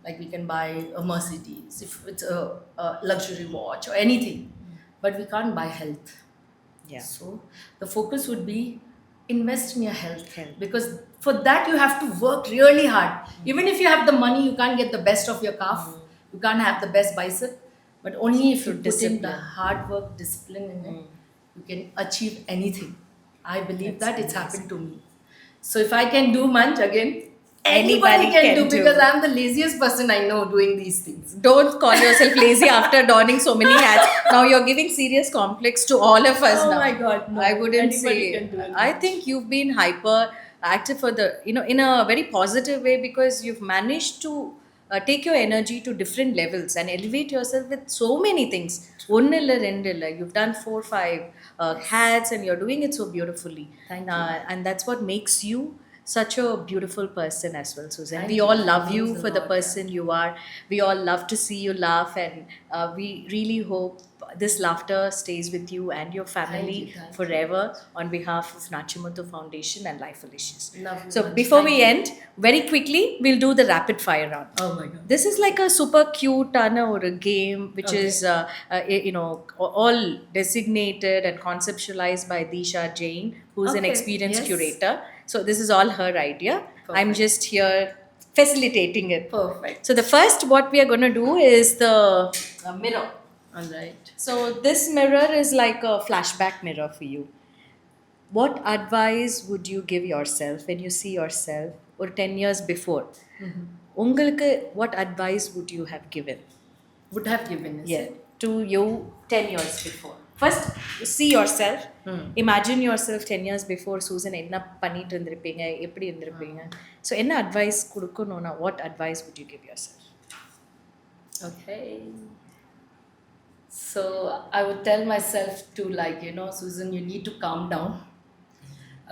Speaker 2: Like we can buy a Mercedes, if it's a luxury watch or anything. But we can't buy health.
Speaker 1: Yeah.
Speaker 2: So the focus would be invest in your health.
Speaker 1: Health.
Speaker 2: Because for that you have to work really hard. Even if you have the money, you can't get the best of your calf. You can't have the best bicep. But only if you
Speaker 1: Through
Speaker 2: put in the
Speaker 1: discipline.
Speaker 2: hard work, discipline in it, you can achieve anything. I believe
Speaker 1: That's
Speaker 2: that it's
Speaker 1: amazing.
Speaker 2: happened to me. So if I can do Manj again,
Speaker 1: Anybody
Speaker 2: anybody can
Speaker 1: can
Speaker 2: do,
Speaker 1: do.
Speaker 2: because I'm the laziest person I know doing these things.
Speaker 1: Don't call yourself lazy after donning so many hats. Now you're giving serious complex to all of us
Speaker 2: Oh
Speaker 1: now.
Speaker 2: my God, no.
Speaker 1: I wouldn't
Speaker 2: Anybody
Speaker 1: say.
Speaker 2: can do it.
Speaker 1: I think you've been hyper active for the, in a very positive way, because you've managed to take your energy to different levels and elevate yourself with so many things. ஒன்னு இல்ல ரெண்டு இல்ல, you've done 4 5 hats and you're doing it so beautifully.
Speaker 2: Thank you.
Speaker 1: And that's what makes you such a beautiful person as well, Susan.
Speaker 2: Thank
Speaker 1: We
Speaker 2: you.
Speaker 1: all
Speaker 2: That
Speaker 1: love you
Speaker 2: means a
Speaker 1: for the
Speaker 2: lot,
Speaker 1: person you are. We all love to see you laugh, and we really hope this laughter stays with you and your family
Speaker 2: Thank you.
Speaker 1: forever, on behalf of Nachimuthu Foundation and Life Delicious.
Speaker 2: Love you
Speaker 1: So
Speaker 2: much.
Speaker 1: before
Speaker 2: Thank
Speaker 1: we
Speaker 2: you.
Speaker 1: end, very quickly we'll do the rapid fire round.
Speaker 2: Oh my God.
Speaker 1: This is like a super cute or a game which
Speaker 2: Okay.
Speaker 1: is all designated and conceptualized by Disha Jain, who's an
Speaker 2: Okay,
Speaker 1: experienced
Speaker 2: yes.
Speaker 1: curator. So this is all her idea. I'm
Speaker 2: Perfect.
Speaker 1: just here facilitating it.
Speaker 2: Perfect.
Speaker 1: So the first what we are going to do is the mirror.
Speaker 2: All right.
Speaker 1: So this mirror is like a flashback mirror for you. What advice would you give yourself when you see yourself or 10 years before? உங்களுக்கு what advice would you have given?
Speaker 2: Would have given, is
Speaker 1: Yeah,
Speaker 2: it?
Speaker 1: to you 10 years before. First, see yourself. Imagine yourself 10 years before. Susan, என்ன பண்ணிட்டு இருந்திருப்பீங்க, எப்படி இருந்திருப்பீங்க? So என்ன advice கொடுக்கணும்னா, what advice would you give yourself?
Speaker 2: Okay. So I would tell myself to, like, Susan, you need to calm down.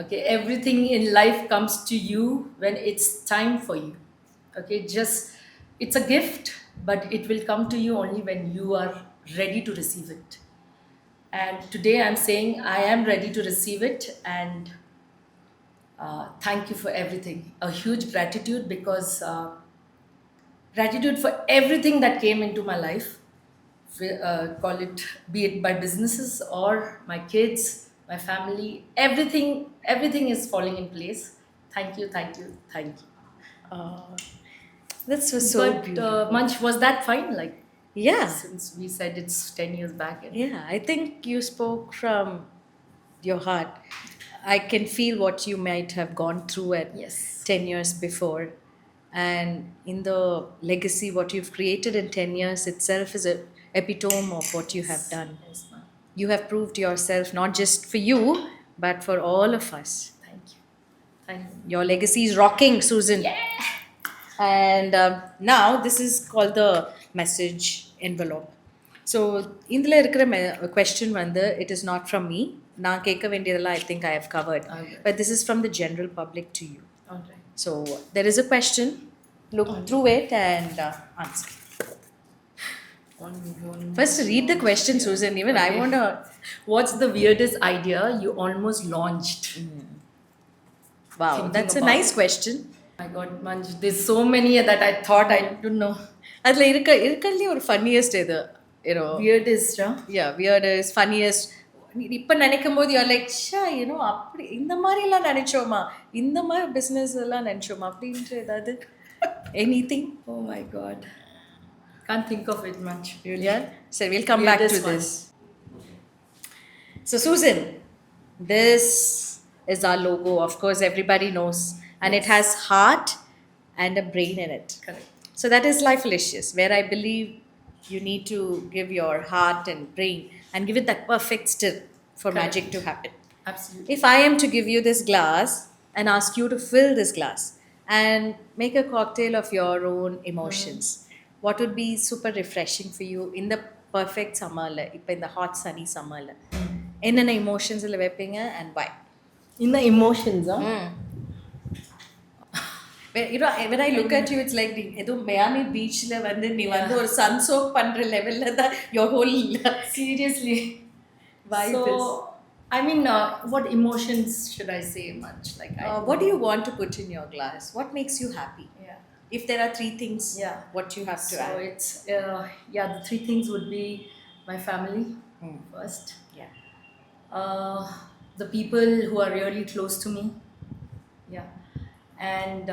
Speaker 2: Okay, everything in life comes to you when it's time for you. Okay, it's a gift, but it will come to you only when you are ready to receive it. And today I'm saying I am ready to receive it, and thank you for everything. A huge gratitude, because gratitude for everything that came into my life. Call it, be it by businesses or my kids, my family, everything is falling in place. Thank you.
Speaker 1: This was so
Speaker 2: But
Speaker 1: beautiful.
Speaker 2: Manch, was that fine? Like,
Speaker 1: Yeah.
Speaker 2: since we said it's 10 years back.
Speaker 1: Yeah, I think you spoke from your heart. I can feel what you might have gone through at
Speaker 2: Yes.
Speaker 1: 10 years before. And in the legacy, what you've created in 10 years itself is a epitome of what you have done.
Speaker 2: Yes, ma'am.
Speaker 1: You have proved yourself not just for you, but for all of us.
Speaker 2: Thank you. Thank you.
Speaker 1: Your legacy is rocking, Susan. And now this is called the message envelope. So இதில் இருக்கிற question வந்து it is not from me. நான் கேட்க வேண்டியதெல்லாம் I think I have covered.
Speaker 2: Okay.
Speaker 1: But this is from the general public to you.
Speaker 2: All right.
Speaker 1: So there is a question. Look through it and answer. First, read the question, Susan. Even I want to.
Speaker 2: What's the weirdest idea you almost launched?
Speaker 1: Wow,
Speaker 2: Thinking
Speaker 1: that's a
Speaker 2: about
Speaker 1: nice question.
Speaker 2: My God, Manj, there's so many that I thought I don't know.
Speaker 1: அதில் இருக்கிறதுலேயே ஒரு funniest இது, you know.
Speaker 2: Weirdest, huh?
Speaker 1: யா, weirdest, funniest. இப்போ நினைக்கும் போது you are like, Shah, you know, அப்படி இந்த மாதிரிலாம் நினைச்சோமா, இந்த மாதிரி பிஸ்னஸ் எல்லாம் நினைச்சோமா அப்படின்ற ஏதாவது anything?
Speaker 2: Oh my God. Can't think of it much, really.
Speaker 1: Yeah. So we'll come back to
Speaker 2: Weirdest one.
Speaker 1: this. So Susan, this is our logo. Of course, everybody knows, and it has heart and a brain in it.
Speaker 2: Correct.
Speaker 1: So that is Lifelicious, where I believe you need to give your heart and brain and give it that perfect stir for
Speaker 2: Correct.
Speaker 1: magic to happen.
Speaker 2: Absolutely.
Speaker 1: If I am to give you this glass and ask you to fill this glass and make a cocktail of your own emotions, what would be super refreshing for you in the perfect summer, in the hot sunny summer? என்னென்ன emotions-ல வைப்பீங்க and why?
Speaker 2: In the emotions, huh?
Speaker 1: You know, when I look at you, it's like ஏதோ Miami பீச்ல வந்து நீ வந்து ஒரு sun soak பண்ற லெவல்ல தான் your whole
Speaker 2: Seriously.
Speaker 1: vibe is.
Speaker 2: So, I mean, what emotions should I say much? Like,
Speaker 1: What do you want to put in your glass? What makes you happy?
Speaker 2: Yeah.
Speaker 1: If there are 3 things,
Speaker 2: Yeah.
Speaker 1: what you have to
Speaker 2: So
Speaker 1: add?
Speaker 2: it's yeah, the 3 things would be my family first.
Speaker 1: Yeah.
Speaker 2: The people who are really close to me. Yeah. And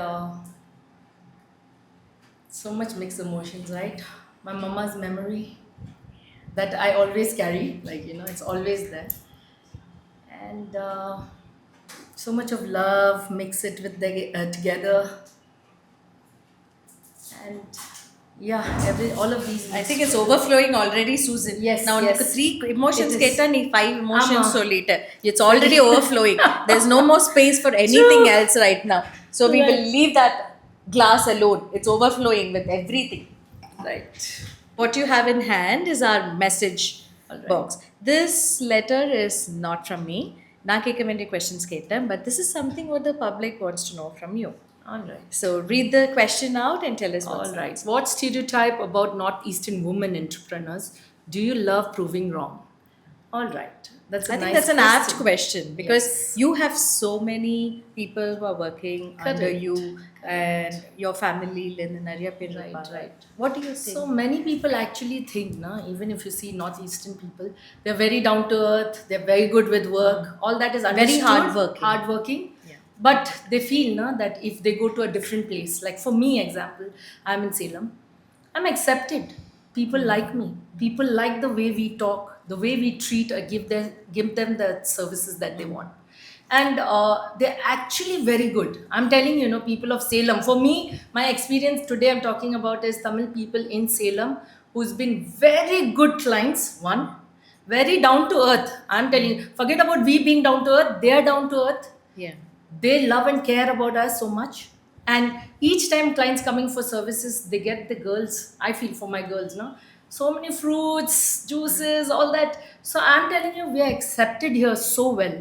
Speaker 2: so much mixed emotions, right? My mama's memory that I always carry, like, you know, it's always there. And so much of love, mix it with together. And yeah, all of these.
Speaker 1: I think it's overflowing already, Susan.
Speaker 2: Yes,
Speaker 1: Now,
Speaker 2: yes.
Speaker 1: 3 emotions
Speaker 2: It is.
Speaker 1: keta nee 5 emotions
Speaker 2: Ama.
Speaker 1: solita. It's already overflowing. There's no more space for anything
Speaker 2: True.
Speaker 1: else right now. So we will
Speaker 2: Right.
Speaker 1: leave that glass alone. It's overflowing with everything.
Speaker 2: Right.
Speaker 1: What you have in hand is our message
Speaker 2: Alright.
Speaker 1: box. This letter is not from me. நான் கேட்க வேண்டிய questions கேட்டேன், but this is something what the public wants to know from you.
Speaker 2: All right.
Speaker 1: So read the question out and tell us what's
Speaker 2: All right. What stereotype about Northeastern women entrepreneurs do you love proving wrong? All right. That's a
Speaker 1: I think
Speaker 2: nice
Speaker 1: that's an apt question because
Speaker 2: Yes.
Speaker 1: you have so many people who are working under
Speaker 2: Correct.
Speaker 1: you and your family.
Speaker 2: Right.
Speaker 1: What do you think?
Speaker 2: So many people actually think, even if you see Northeastern people, they're very down to earth, they're very good with work, all that is
Speaker 1: Very
Speaker 2: understood,
Speaker 1: hardworking.
Speaker 2: hardworking.
Speaker 1: Yeah.
Speaker 2: But they feel that if they go to a different place, like for me, example, I'm in Salem, I'm accepted. People like me. People like the way we talk, the way we treat or give them the services that they want. And they're actually very good. I'm telling you, people of Salem. For me, my experience today I'm talking about is Tamil people in Salem who's been very good clients. One, very down to earth. I'm telling you, forget about we being down to earth. They're down to earth.
Speaker 1: Yeah.
Speaker 2: They love and care about us so much. And each time clients coming for services, they get the girls. I feel for my girls, so many fruits, juices, all that. So I'm telling you, we are accepted here so well.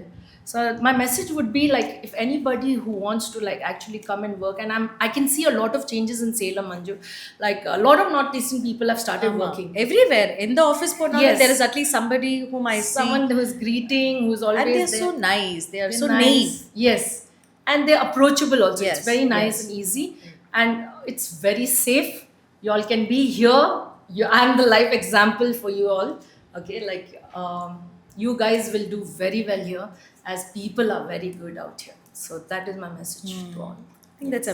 Speaker 2: So my message would be like, if anybody who wants to like actually come and work, and I can see a lot of changes in Salem, Manju. Like a lot of Northeastern people have started working.
Speaker 1: Everywhere in the office,
Speaker 2: Yes.
Speaker 1: there is at least somebody whom I see,
Speaker 2: Someone who's greeting, who's always
Speaker 1: and they're
Speaker 2: there.
Speaker 1: so nice. They are
Speaker 2: They're
Speaker 1: so
Speaker 2: nice.
Speaker 1: naive.
Speaker 2: Yes. And they're approachable also.
Speaker 1: Yes,
Speaker 2: It's very nice
Speaker 1: yes.
Speaker 2: and easy. And it's very safe. You all can be here. I'm the live example for you all. Okay, like you guys will do very well here as people are very good out here. So that is my message to all.
Speaker 1: I think that's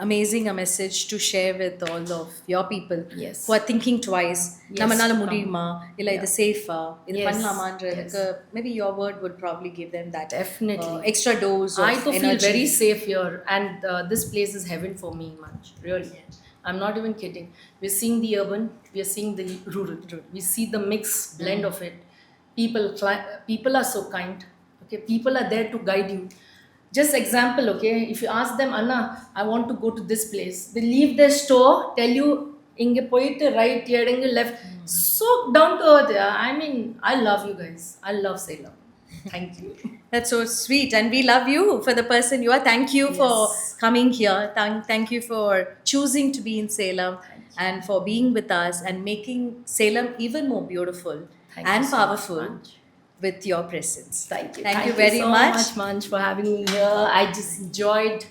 Speaker 1: amazing a message to share with all of your people
Speaker 2: Yes.
Speaker 1: who are thinking twice.
Speaker 2: Yes,
Speaker 1: நம்மனால
Speaker 2: come.
Speaker 1: முடியுமா இல்ல இது சேஃபா இது
Speaker 2: Yes,
Speaker 1: பண்ணலாமான்றதுக்கு maybe your word would probably give them that
Speaker 2: Definitely.
Speaker 1: extra dose of
Speaker 2: I too feel
Speaker 1: energy.
Speaker 2: very safe here, and this place is heaven for me, much really. I'm not even kidding. We're seeing the urban, we're seeing the rural. We see the mix blend of it. People are so kind. Okay, people are there to guide you. Just example, okay, if you ask them, Anna, I want to go to this place, they leave their store, tell you இங்க போயிட்டு right இடங்கு left, so down to earth. Yeah. I mean, I love you guys. I love Salem. Thank you.
Speaker 1: That's so sweet. And we love you for the person you are. Thank you for
Speaker 2: Yes.
Speaker 1: coming here. Thank you for choosing to be in Salem and for being with us and making Salem even more beautiful
Speaker 2: Thank
Speaker 1: and
Speaker 2: you so
Speaker 1: powerful
Speaker 2: much.
Speaker 1: with your presence.
Speaker 2: Thank you.
Speaker 1: Thank you very
Speaker 2: so
Speaker 1: much.
Speaker 2: Manch, for having me here. I just enjoyed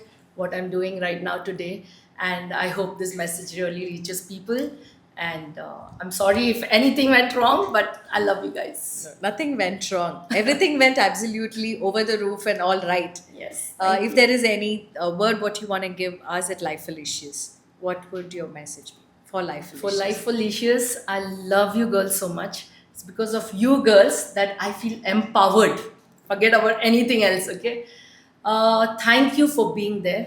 Speaker 2: what I'm doing right now today, and I hope this message really reaches people. And I'm sorry if anything went wrong, but I love you guys.
Speaker 1: Nothing went wrong. Everything went absolutely over the roof and all right.
Speaker 2: Yes.
Speaker 1: If there is any word what you want to give us at Life Felicious, what would your message be for Life Felicious?
Speaker 2: For Life Felicious, I love you girls so much. It's because of you girls that I feel empowered. Forget about anything else, okay? Thank you for being there.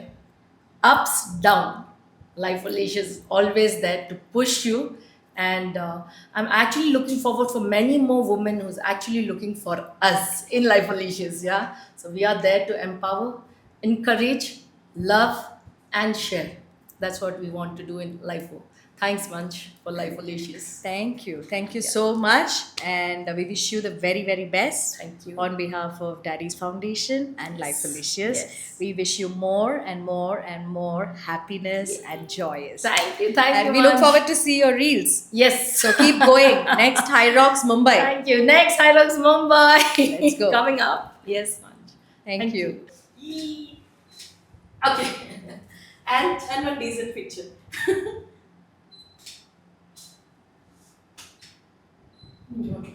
Speaker 2: Ups, down. Life Felicious is always there to push you. And I'm actually looking forward for many more women who's actually looking for us in Life Felicious, yeah? So we are there to empower, encourage, love, and share. That's what we want to do in Life. Thanks, Manch, for Life Felicious.
Speaker 1: Thank you. Thank you so much. And we wish you the very, very best.
Speaker 2: Thank you.
Speaker 1: On behalf of Daddy's Foundation and Life Felicious.
Speaker 2: Yes.
Speaker 1: We wish you more and more and more happiness and joyous.
Speaker 2: Thank you. Thank
Speaker 1: And
Speaker 2: you.
Speaker 1: we look
Speaker 2: Manch.
Speaker 1: forward to see your reels.
Speaker 2: Yes.
Speaker 1: So keep going. Next High Rocks Mumbai.
Speaker 2: Thank you. Next Hilux Mumbai.
Speaker 1: Let's go.
Speaker 2: Coming up. Yes, Manch.
Speaker 1: Thank you.
Speaker 2: Okay. and one decent picture. You want to